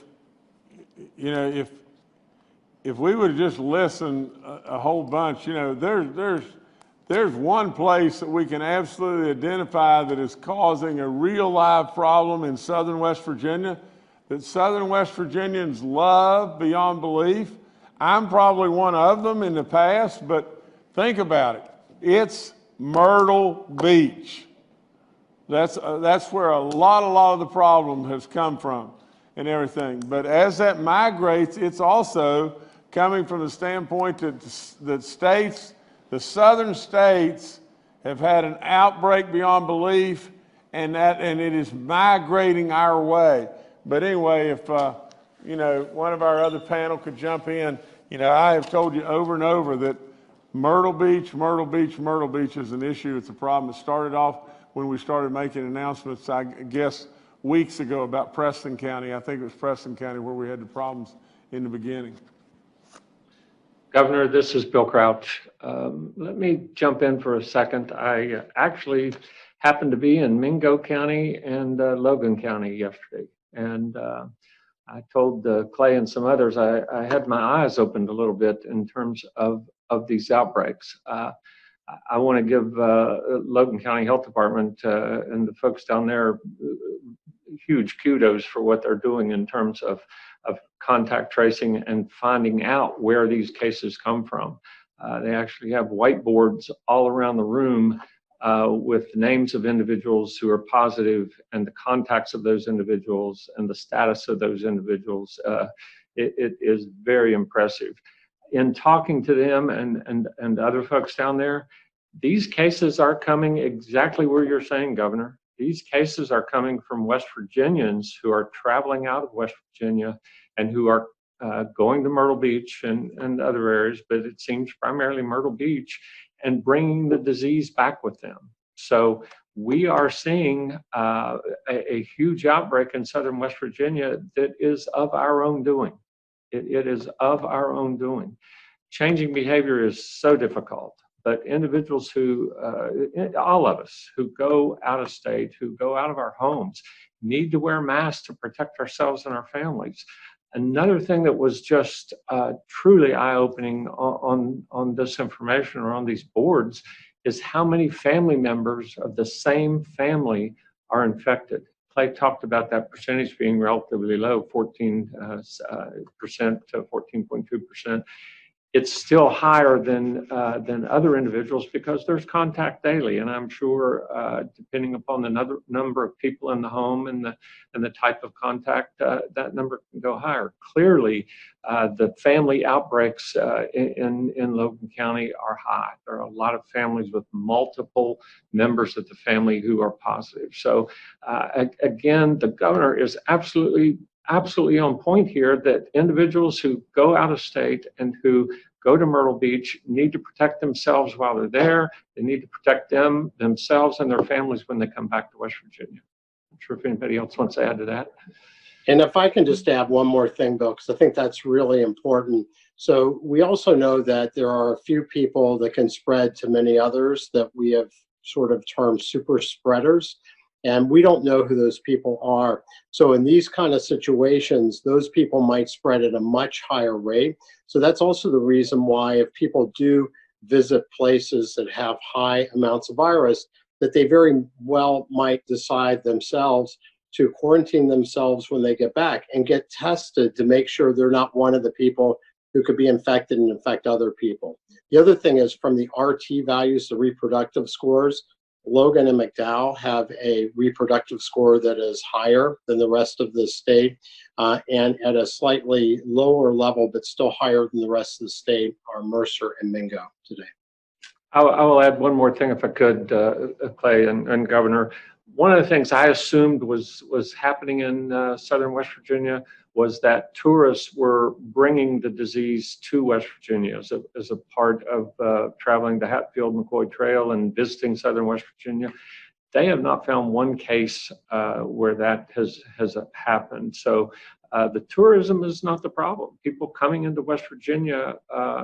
we would just listen a whole bunch, there's one place that we can absolutely identify that is causing a real live problem in southern West Virginia, that southern West Virginians love beyond belief. I'm probably one of them in the past, but think about it. It's Myrtle Beach. That's where a lot of the problem has come from and everything. But as that migrates, it's also coming from the standpoint that states, the southern states, have had an outbreak beyond belief, and it is migrating our way. But anyway, if one of our other panel could jump in, I have told you over and over that Myrtle Beach is an issue. It's a problem. It started off when we started making announcements, I guess, weeks ago about Preston County. I think it was Preston County where we had the problems in the beginning. Governor, this is Bill Crouch. Let me jump in for a second. I actually happened to be in Mingo County and Logan County yesterday. And I told Clay and some others, I had my eyes opened a little bit in terms of these outbreaks. I want to give Logan County Health Department and the folks down there huge kudos for what they're doing in terms of contact tracing and finding out where these cases come from. They actually have whiteboards all around the room with names of individuals who are positive and the contacts of those individuals and the status of those individuals. It is very impressive. in talking to them and other folks down there, these cases are coming exactly where you're saying, Governor. These cases are coming from West Virginians who are traveling out of West Virginia and who are going to Myrtle Beach and other areas, but it seems primarily Myrtle Beach, and bringing the disease back with them. So we are seeing a huge outbreak in southern West Virginia that is of our own doing. It is of our own doing. Changing behavior is so difficult, but individuals who, all of us who go out of state, who go out of our homes, need to wear masks to protect ourselves and our families. Another thing that was just truly eye-opening on this information or on these boards is how many family members of the same family are infected. Clay talked about that percentage being relatively low, 14% to 14.2%. It's still higher than other individuals because there's contact daily, and I'm sure depending upon the number of people in the home and the type of contact, that number can go higher. Clearly, the family outbreaks in Logan County are high. There are a lot of families with multiple members of the family who are positive. So again, the governor is absolutely on point here that individuals who go out of state and who go to Myrtle Beach need to protect themselves while they're there. They need to protect themselves and their families when they come back to West Virginia. I'm sure if anybody else wants to add to that. And if I can just add one more thing, Bill, because I think that's really important. So we also know that there are a few people that can spread to many others that we have sort of termed super spreaders. And we don't know who those people are. So in these kind of situations, those people might spread at a much higher rate. So that's also the reason why if people do visit places that have high amounts of virus, that they very well might decide themselves to quarantine themselves when they get back and get tested to make sure they're not one of the people who could be infected and infect other people. The other thing is from the RT values, the reproductive scores, Logan and McDowell have a reproductive score that is higher than the rest of the state, and at a slightly lower level, but still higher than the rest of the state, are Mercer and Mingo today. I will add one more thing if I could, Clay and Governor. One of the things I assumed was happening in southern West Virginia was that tourists were bringing the disease to West Virginia as a part of traveling the Hatfield-McCoy Trail and visiting southern West Virginia. They have not found one case where that has happened. So the tourism is not the problem. People coming into West Virginia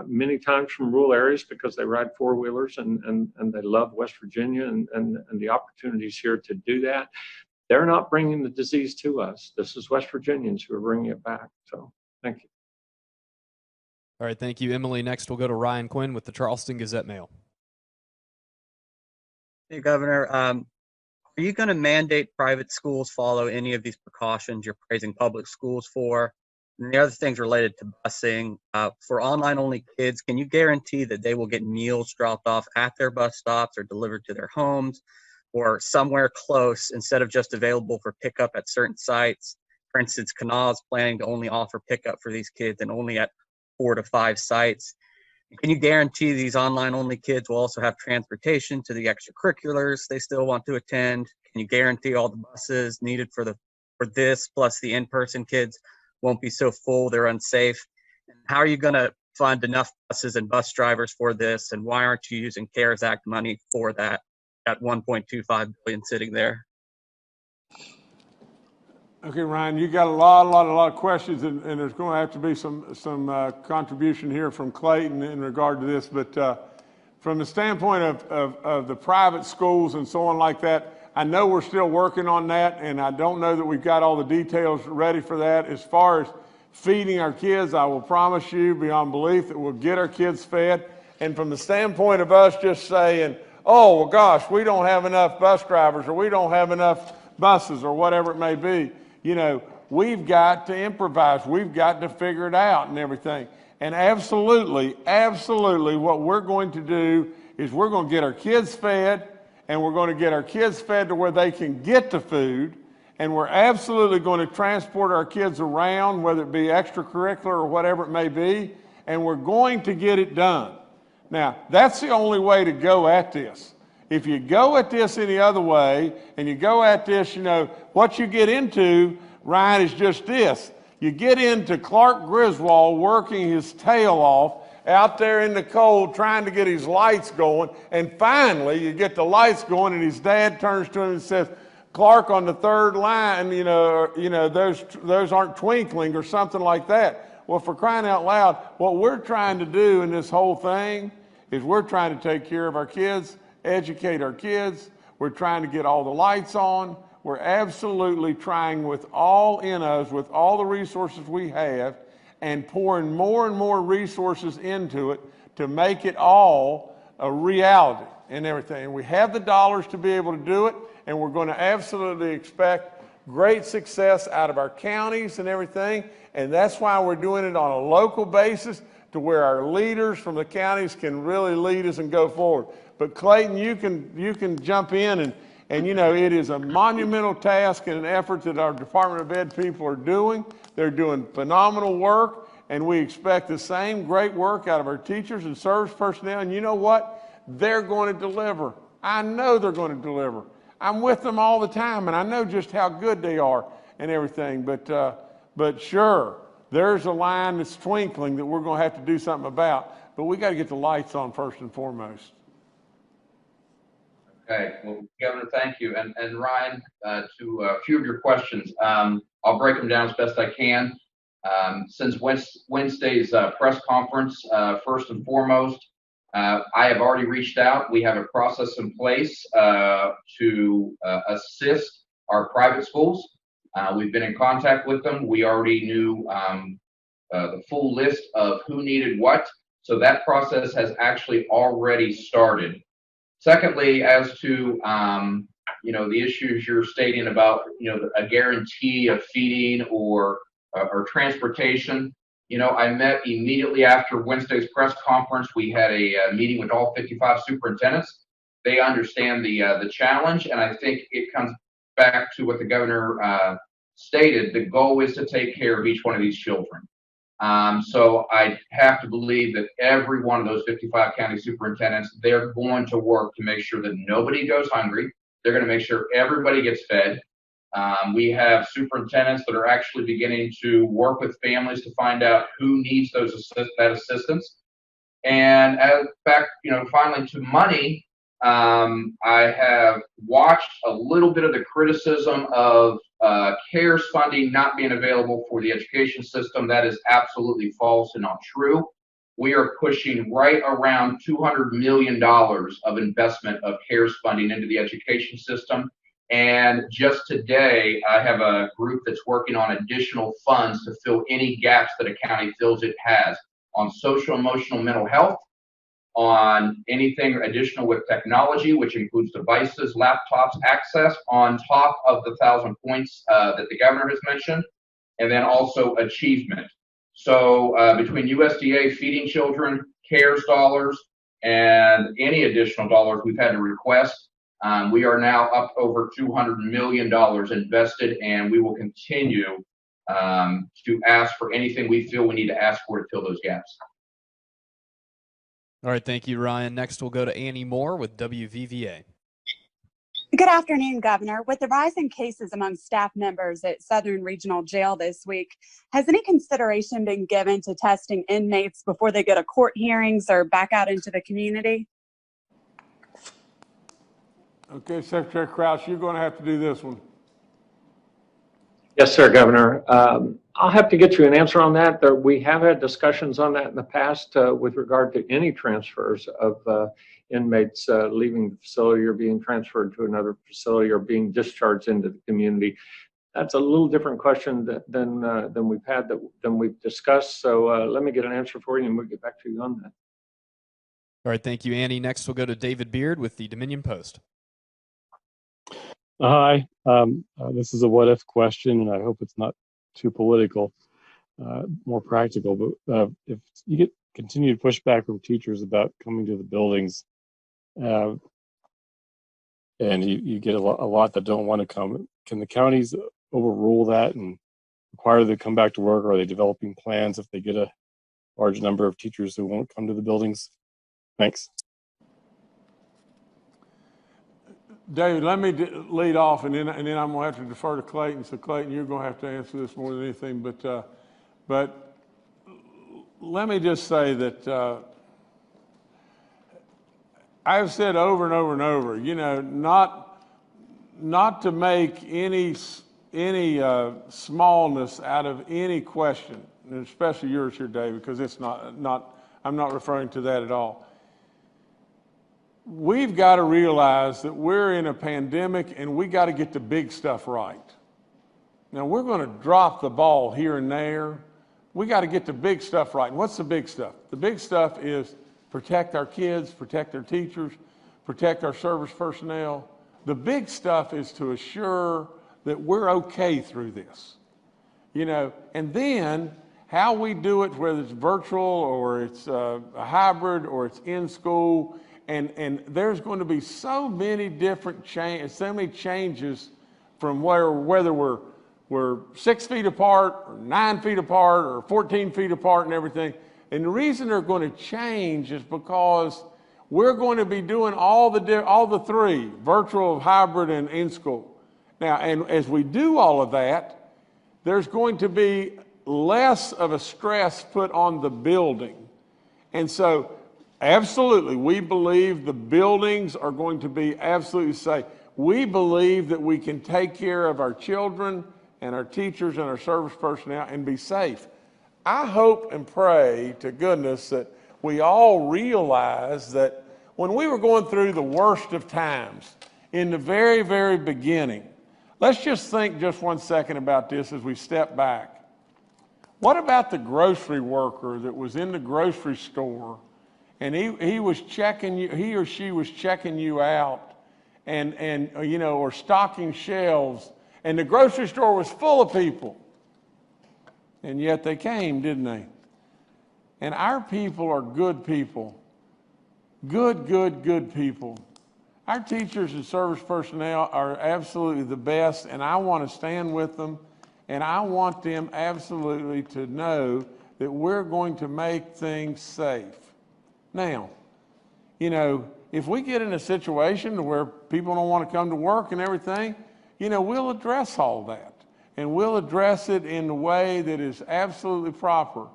many times from rural areas because they ride four-wheelers and they love West Virginia and the opportunities here to do that. They're not bringing the disease to us. This is West Virginians who are bringing it back. So thank you. All right, thank you, Emily. Next, we'll go to Ryan Quinn with the Charleston Gazette-Mail. Hey, Governor. Are you going to mandate private schools follow any of these precautions you're praising public schools for? And the other things related to busing, for online-only kids, can you guarantee that they will get meals dropped off at their bus stops or delivered to their homes or somewhere close instead of just available for pickup at certain sites? For instance, Kanawha is planning to only offer pickup for these kids and only at 4 to 5 sites. Can you guarantee these online-only kids will also have transportation to the extracurriculars they still want to attend? Can you guarantee all the buses needed for this plus the in-person kids won't be so full they're unsafe? And how are you going to fund enough buses and bus drivers for this? And why aren't you using CARES Act money for that at $1.25 billion sitting there? Okay, Ryan, you got a lot of questions, and there's going to have to be some contribution here from Clayton in regard to this. But from the standpoint of the private schools and so on like that, I know we're still working on that, and I don't know that we've got all the details ready for that. As far as feeding our kids, I will promise you beyond belief that we'll get our kids fed. And from the standpoint of us just saying, oh, well, gosh, we don't have enough bus drivers or we don't have enough buses or whatever it may be, you know, we've got to improvise. We've got to figure it out and everything. And absolutely, what we're going to do is we're going to get our kids fed, and we're going to get our kids fed to where they can get the food, and we're absolutely going to transport our kids around, whether it be extracurricular or whatever it may be, and we're going to get it done. Now, that's the only way to go at this. If you go at this any other way, and you go at this, what you get into, Ryan, is just this. You get into Clark Griswold working his tail off out there in the cold trying to get his lights going, and finally you get the lights going and his dad turns to him and says, Clark, on the third line, those aren't twinkling or something like that. Well, for crying out loud, what we're trying to do in this whole thing is we're trying to take care of our kids, educate our kids. We're trying to get all the lights on. We're absolutely trying with all in us, with all the resources we have, and pouring more and more resources into it to make it all a reality and everything. And we have the dollars to be able to do it, and we're going to absolutely expect great success out of our counties and everything. And that's why we're doing it on a local basis to where our leaders from the counties can really lead us and go forward. But Clayton, you can jump in and it is a monumental task and an effort that our Department of Ed people are doing. They're doing phenomenal work, and we expect the same great work out of our teachers and service personnel. And you know what? They're going to deliver. I know they're going to deliver. I'm with them all the time, and I know just how good they are and everything. But sure, there's a line that's twinkling that we're going to have to do something about. But we got to get the lights on first and foremost. Okay, well, Governor, thank you. And Ryan, to a few of your questions, I'll break them down as best I can. Since Wednesday's press conference, first and foremost, I have already reached out. We have a process in place to assist our private schools. We've been in contact with them. We already knew the full list of who needed what. So that process has actually already started. Secondly, as to the issues you're stating about a guarantee of feeding or transportation, I met immediately after Wednesday's press conference. We had a meeting with all 55 superintendents. They understand the challenge, and I think it comes back to what the governor stated. The goal is to take care of each one of these children. So I have to believe that every one of those 55 county superintendents, they're going to work to make sure that nobody goes hungry. They're going to make sure everybody gets fed. We have superintendents that are actually beginning to work with families to find out who needs that assistance. And finally to money, I have watched a little bit of the criticism of CARES funding not being available for the education system. That is absolutely false and not true. We are pushing right around $200 million of investment of CARES funding into the education system. And just today, I have a group that's working on additional funds to fill any gaps that a county feels it has on social, emotional, mental health, on anything additional with technology, which includes devices, laptops, access, on top of the 1,000 points that the governor has mentioned, and then also achievement. So between USDA feeding children, CARES dollars, and any additional dollars we've had to request, we are now up over $200 million invested, and we will continue to ask for anything we feel we need to ask for to fill those gaps. All right, thank you, Ryan. Next, we'll go to Annie Moore with WVVA. Good afternoon, Governor. With the rise in cases among staff members at Southern Regional Jail this week, has any consideration been given to testing inmates before they go to court hearings or back out into the community? Okay, Secretary Crouch, you're going to have to do this one. Yes, sir, Governor. I'll have to get you an answer on that. We have had discussions on that in the past with regard to any transfers of inmates leaving the facility or being transferred to another facility or being discharged into the community. That's a little different question than we've discussed. So let me get an answer for you, and we'll get back to you on that. All right, thank you, Annie. Next, we'll go to David Beard with the Dominion Post. Hi, this is a what-if question, and I hope it's not too political, more practical. But if you get continued pushback from teachers about coming to the buildings, and you get a lot that don't want to come, can the counties overrule that and require them to come back to work? Or are they developing plans if they get a large number of teachers who won't come to the buildings? Thanks. David, let me lead off, and then I'm going to have to defer to Clayton. So Clayton, you're going to have to answer this more than anything. But let me just say that I've said over and over and over, you know, not to make any smallness out of any question, and especially yours here, David, because it's not. I'm not referring to that at all. We've got to realize that we're in a pandemic and we got to get the big stuff right. Now, we're going to drop the ball here and there. We got to get the big stuff right. And what's the big stuff? The big stuff is protect our kids, protect our teachers, protect our service personnel. The big stuff is to assure that we're okay through this. You know, and then how we do it, whether it's virtual or it's a hybrid or it's in school, and there's going to be so many different changes from whether we're 6 feet apart or 9 feet apart or 14 feet apart and everything. And the reason they're going to change is because we're going to be doing all the three, virtual, hybrid, and in school. Now, and as we do all of that, there's going to be less of a stress put on the building. And so, absolutely, we believe the buildings are going to be absolutely safe. We believe that we can take care of our children and our teachers and our service personnel and be safe. I hope and pray to goodness that we all realize that when we were going through the worst of times, in the very, very beginning, let's just think just 1 second about this as we step back. What about the grocery worker that was in the grocery store and he was checking you, he or she was checking you out and you know, or stocking shelves, and the grocery store was full of people, and yet they came, didn't they? And our people are good people, good people. Our teachers and service personnel are absolutely the best, and I want to stand with them, and I want them absolutely to know that we're going to make things safe. Now, you know, if we get in a situation where people don't want to come to work and everything, you know, we'll address all that. And we'll address it in the way that is absolutely proper.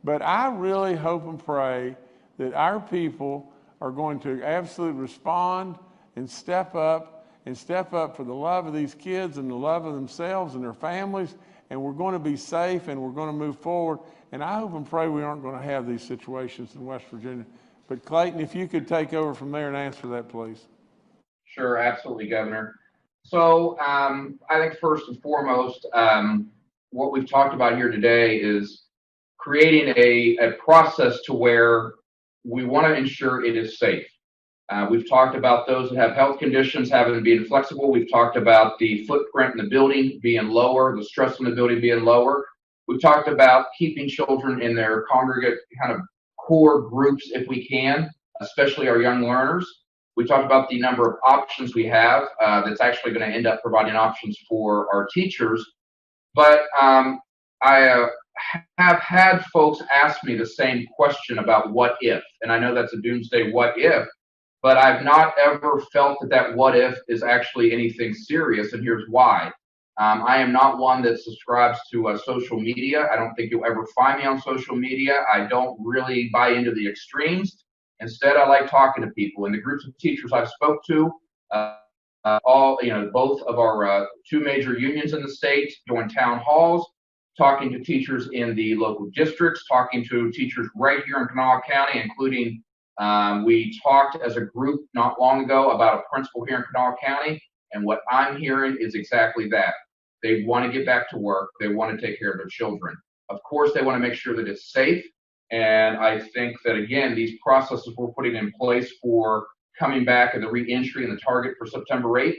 But I really hope and pray that our people are going to absolutely respond and step up for the love of these kids and the love of themselves and their families. And we're going to be safe and we're going to move forward. And I hope and pray we aren't going to have these situations in West Virginia. But Clayton, if you could take over from there and answer that, please. Sure, absolutely, Governor. So I think first and foremost, what we've talked about here today is creating a process to where we want to ensure it is safe. We've talked about those that have health conditions having to be flexible. We've talked about the footprint in the building being lower, the stress in the building being lower. We've talked about keeping children in their congregate kind of core groups if we can, especially our young learners. We talked about the number of options we have that's actually going to end up providing options for our teachers. But I have had folks ask me the same question about what if, and I know that's a doomsday what if, but I've not ever felt that what if is actually anything serious, and here's why. I am not one that subscribes to social media. I don't think you'll ever find me on social media. I don't really buy into the extremes. Instead, I like talking to people. And the groups of teachers I've spoke to, both of our two major unions in the state, doing town halls, talking to teachers in the local districts, talking to teachers right here in Kanawha County, including we talked as a group not long ago about a principal here in Kanawha County. And what I'm hearing is exactly that. They want to get back to work. They want to take care of their children. Of course, they want to make sure that it's safe. And I think that, again, these processes we're putting in place for coming back and the re-entry and the target for September 8th,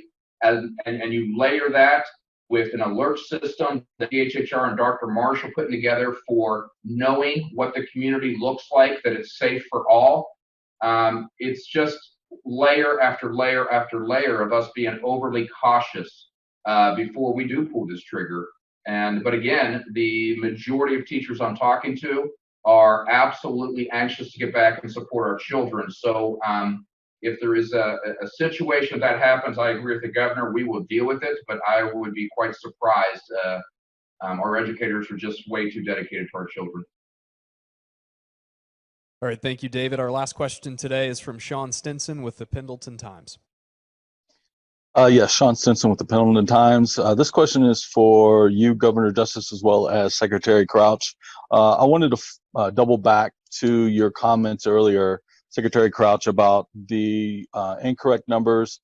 and you layer that with an alert system that DHHR and Dr. Marsh are putting together for knowing what the community looks like, that it's safe for all. It's just layer after layer after layer of us being overly cautious before we do pull this trigger. But again, the majority of teachers I'm talking to are absolutely anxious to get back and support our children. So if there is a situation that happens, I agree with the governor, we will deal with it, but I would be quite surprised. Our educators are just way too dedicated to our children. All right, thank you, David. Our last question today is from Sean Stinson with the Pendleton Times. Yes, Sean Stinson with the Pendleton Times. This question is for you, Governor Justice, as well as Secretary Crouch. I wanted to double back to your comments earlier, Secretary Crouch, about the incorrect numbers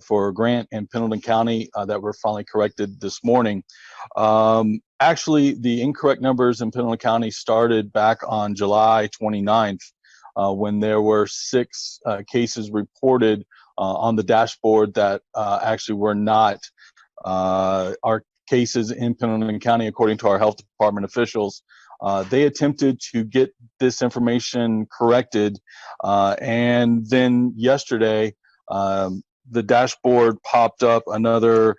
for Grant and Pendleton County that were finally corrected this morning. Actually, the incorrect numbers in Pendleton County started back on July 29th when there were 6 cases reported on the dashboard that actually were not our cases in Pendleton County, according to our health department officials. They attempted to get this information corrected, and then yesterday, the dashboard popped up another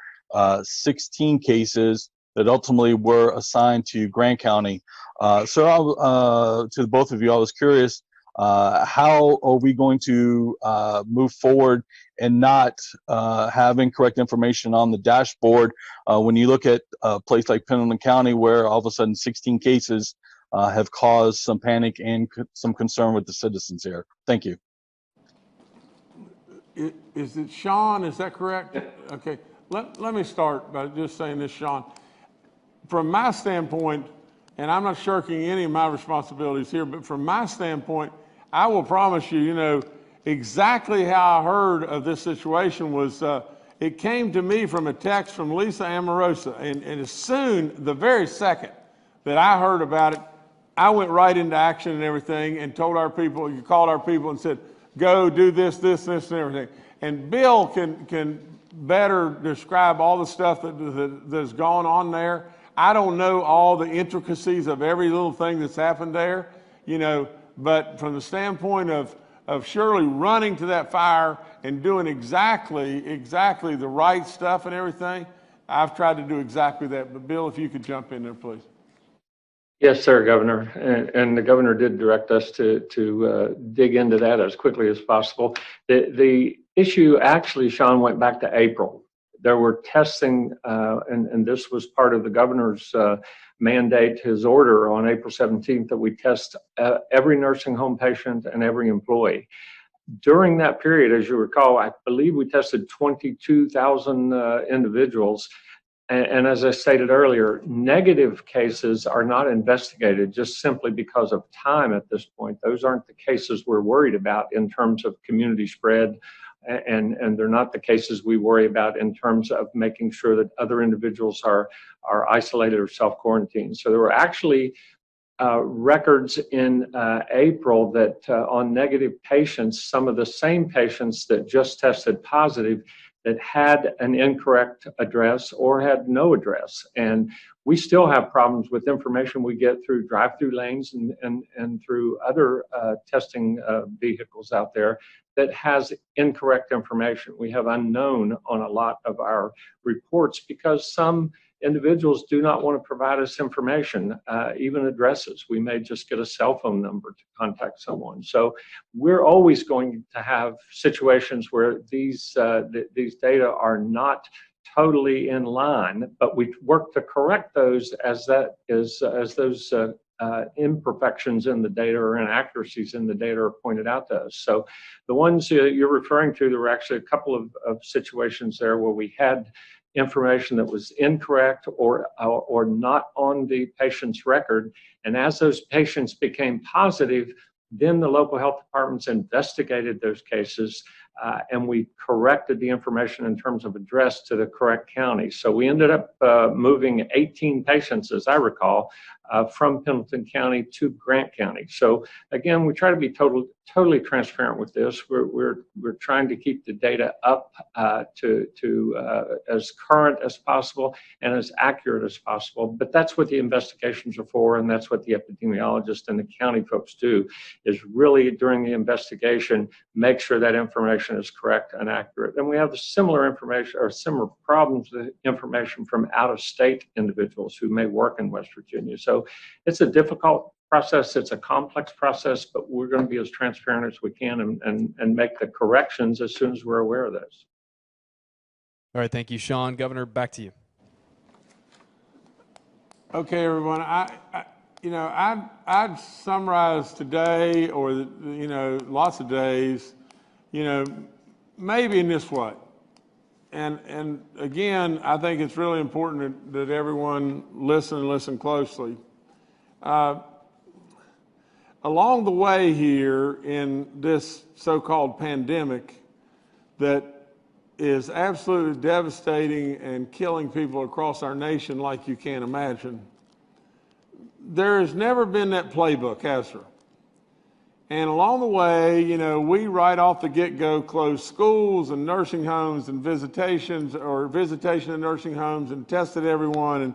16 cases that ultimately were assigned to Grant County. So to both of you, I was curious, how are we going to move forward and not have incorrect information on the dashboard when you look at a place like Pendleton County, where all of a sudden 16 cases have caused some panic and some concern with the citizens here? Thank you. Is it Sean? Is that correct? Okay. Let me start by just saying this, Sean. From my standpoint, and I'm not shirking any of my responsibilities here, but from my standpoint, I will promise you, exactly how I heard of this situation was it came to me from a text from Lisa Amorosa. And as soon, the very second that I heard about it, I went right into action and everything and told our people, called our people and said, go do this, this, this, and everything. And Bill can better describe all the stuff that's gone on there. I don't know all the intricacies of every little thing that's happened there, but from the standpoint of Shirley running to that fire and doing exactly the right stuff and everything, I've tried to do exactly that. But Bill, if you could jump in there, please. Yes, sir, Governor. And the governor did direct us to dig into that as quickly as possible. The issue actually, Sean, went back to April. There were testing, and this was part of the governor's mandate, his order on April 17th, that we test every nursing home patient and every employee. During that period, as you recall, I believe we tested 22,000 individuals. And as I stated earlier, negative cases are not investigated just simply because of time at this point. Those aren't the cases we're worried about in terms of community spread, and they're not the cases we worry about in terms of making sure that other individuals are isolated or self-quarantined. So there were actually records in April that on negative patients, some of the same patients that just tested positive that had an incorrect address or had no address. And we still have problems with information we get through drive-through lanes and through other testing vehicles out there that has incorrect information. We have unknown on a lot of our reports because some individuals do not want to provide us information, even addresses. We may just get a cell phone number to contact someone. So we're always going to have situations where these data are not totally in line, but we work to correct those as those imperfections in the data or inaccuracies in the data are pointed out to us. So the ones you're referring to, there were actually a couple of situations there where we had information that was incorrect or not on the patient's record. And as those patients became positive, then the local health departments investigated those cases and we corrected the information in terms of address to the correct county. So we ended up moving 18 patients, as I recall, from Pendleton County to Grant County. So again, we try to be totally transparent with this. We're trying to keep the data up to as current as possible and as accurate as possible. But that's what the investigations are for, and that's what the epidemiologists and the county folks do, is really during the investigation, make sure that information is correct and accurate. And we have similar information or similar problems with information from out-of-state individuals who may work in West Virginia. So it's a difficult process. It's a complex process, but we're going to be as transparent as we can and make the corrections as soon as we're aware of those. All right, thank you, Sean. Governor, back to you. Okay, everyone. I'd summarize today, or lots of days, maybe in this way. And again, I think it's really important that everyone listen closely. Along the way here in this so-called pandemic that is absolutely devastating and killing people across our nation like you can't imagine, there has never been that playbook, has there? And along the way, we right off the get-go closed schools and nursing homes and visitation in nursing homes and tested everyone and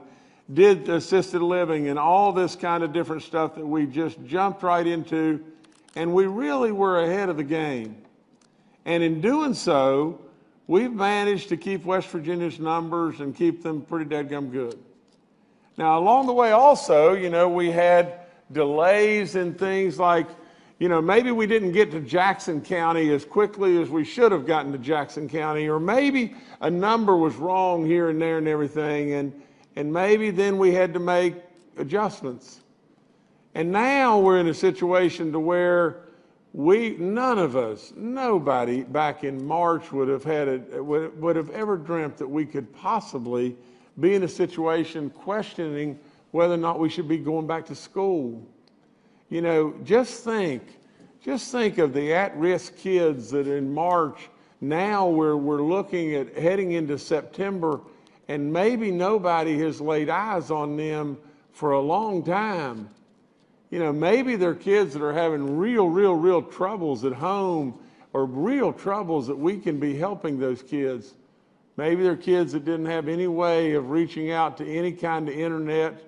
did assisted living and all this kind of different stuff that we just jumped right into, and we really were ahead of the game. And in doing so, we've managed to keep West Virginia's numbers and keep them pretty dadgum good. Now, along the way also, we had delays in things like, maybe we didn't get to Jackson County as quickly as we should have gotten to Jackson County, or maybe a number was wrong here and there and everything, and maybe then we had to make adjustments. And now we're in a situation to where none of us, nobody back in March would have ever dreamt that we could possibly be in a situation questioning whether or not we should be going back to school. Just think of the at-risk kids that in March, now we're looking at heading into September, and maybe nobody has laid eyes on them for a long time. Maybe they're kids that are having real troubles at home, or real troubles that we can be helping those kids. Maybe they're kids that didn't have any way of reaching out to any kind of internet,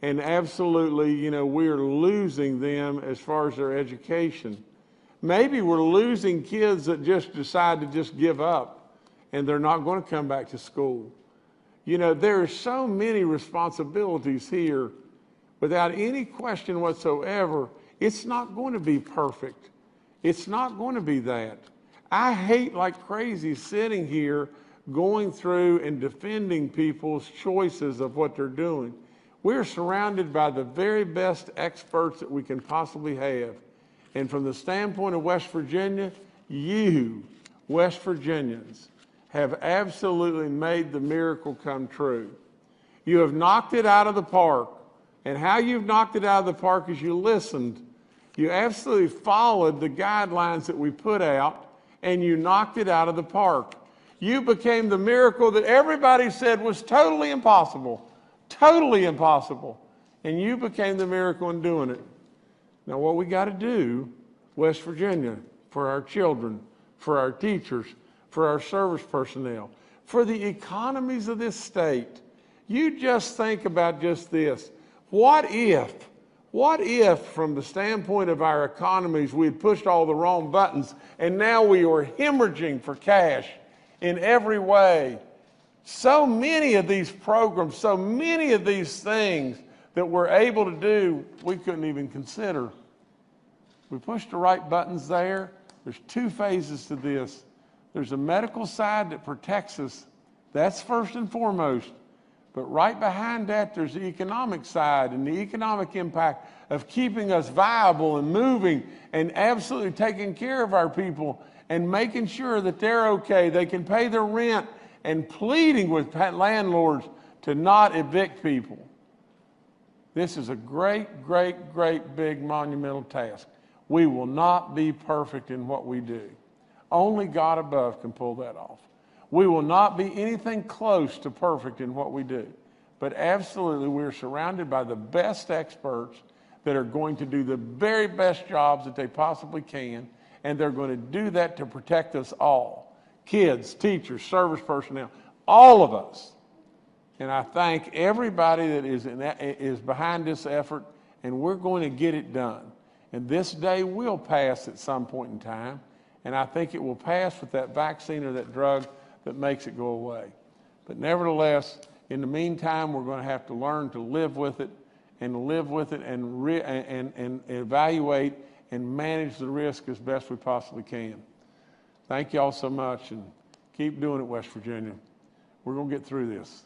and absolutely, we're losing them as far as their education. Maybe we're losing kids that just decide to just give up, and they're not going to come back to school. There are so many responsibilities here. Without any question whatsoever, it's not going to be perfect. It's not going to be that. I hate like crazy sitting here going through and defending people's choices of what they're doing. We're surrounded by the very best experts that we can possibly have. And from the standpoint of West Virginia, you, West Virginians, have absolutely made the miracle come true. You have knocked it out of the park. And how you've knocked it out of the park is you listened. You absolutely followed the guidelines that we put out, and you knocked it out of the park. You became the miracle that everybody said was totally impossible. Totally impossible. And you became the miracle in doing it. Now, what we got to do, West Virginia, for our children, for our teachers, for our service personnel, for the economies of this state, you just think about just this. What if from the standpoint of our economies, we had pushed all the wrong buttons and now we were hemorrhaging for cash in every way? So many of these programs, so many of these things that we're able to do, we couldn't even consider. We pushed the right buttons there. There's two phases to this. There's a medical side that protects us. That's first and foremost. But right behind that, there's the economic side and the economic impact of keeping us viable and moving and absolutely taking care of our people and making sure that they're okay, they can pay their rent, and pleading with landlords to not evict people. This is a great big monumental task. We will not be perfect in what we do. Only God above can pull that off. We will not be anything close to perfect in what we do. But absolutely, we're surrounded by the best experts that are going to do the very best jobs that they possibly can, and they're going to do that to protect us all. Kids, teachers, service personnel, all of us. And I thank everybody that is behind this effort, and we're going to get it done. And this day will pass at some point in time, and I think it will pass with that vaccine or that drug that makes it go away. But nevertheless, in the meantime, we're going to have to learn to live with it and live with it and evaluate and manage the risk as best we possibly can. Thank you all so much, and keep doing it, West Virginia. We're going to get through this.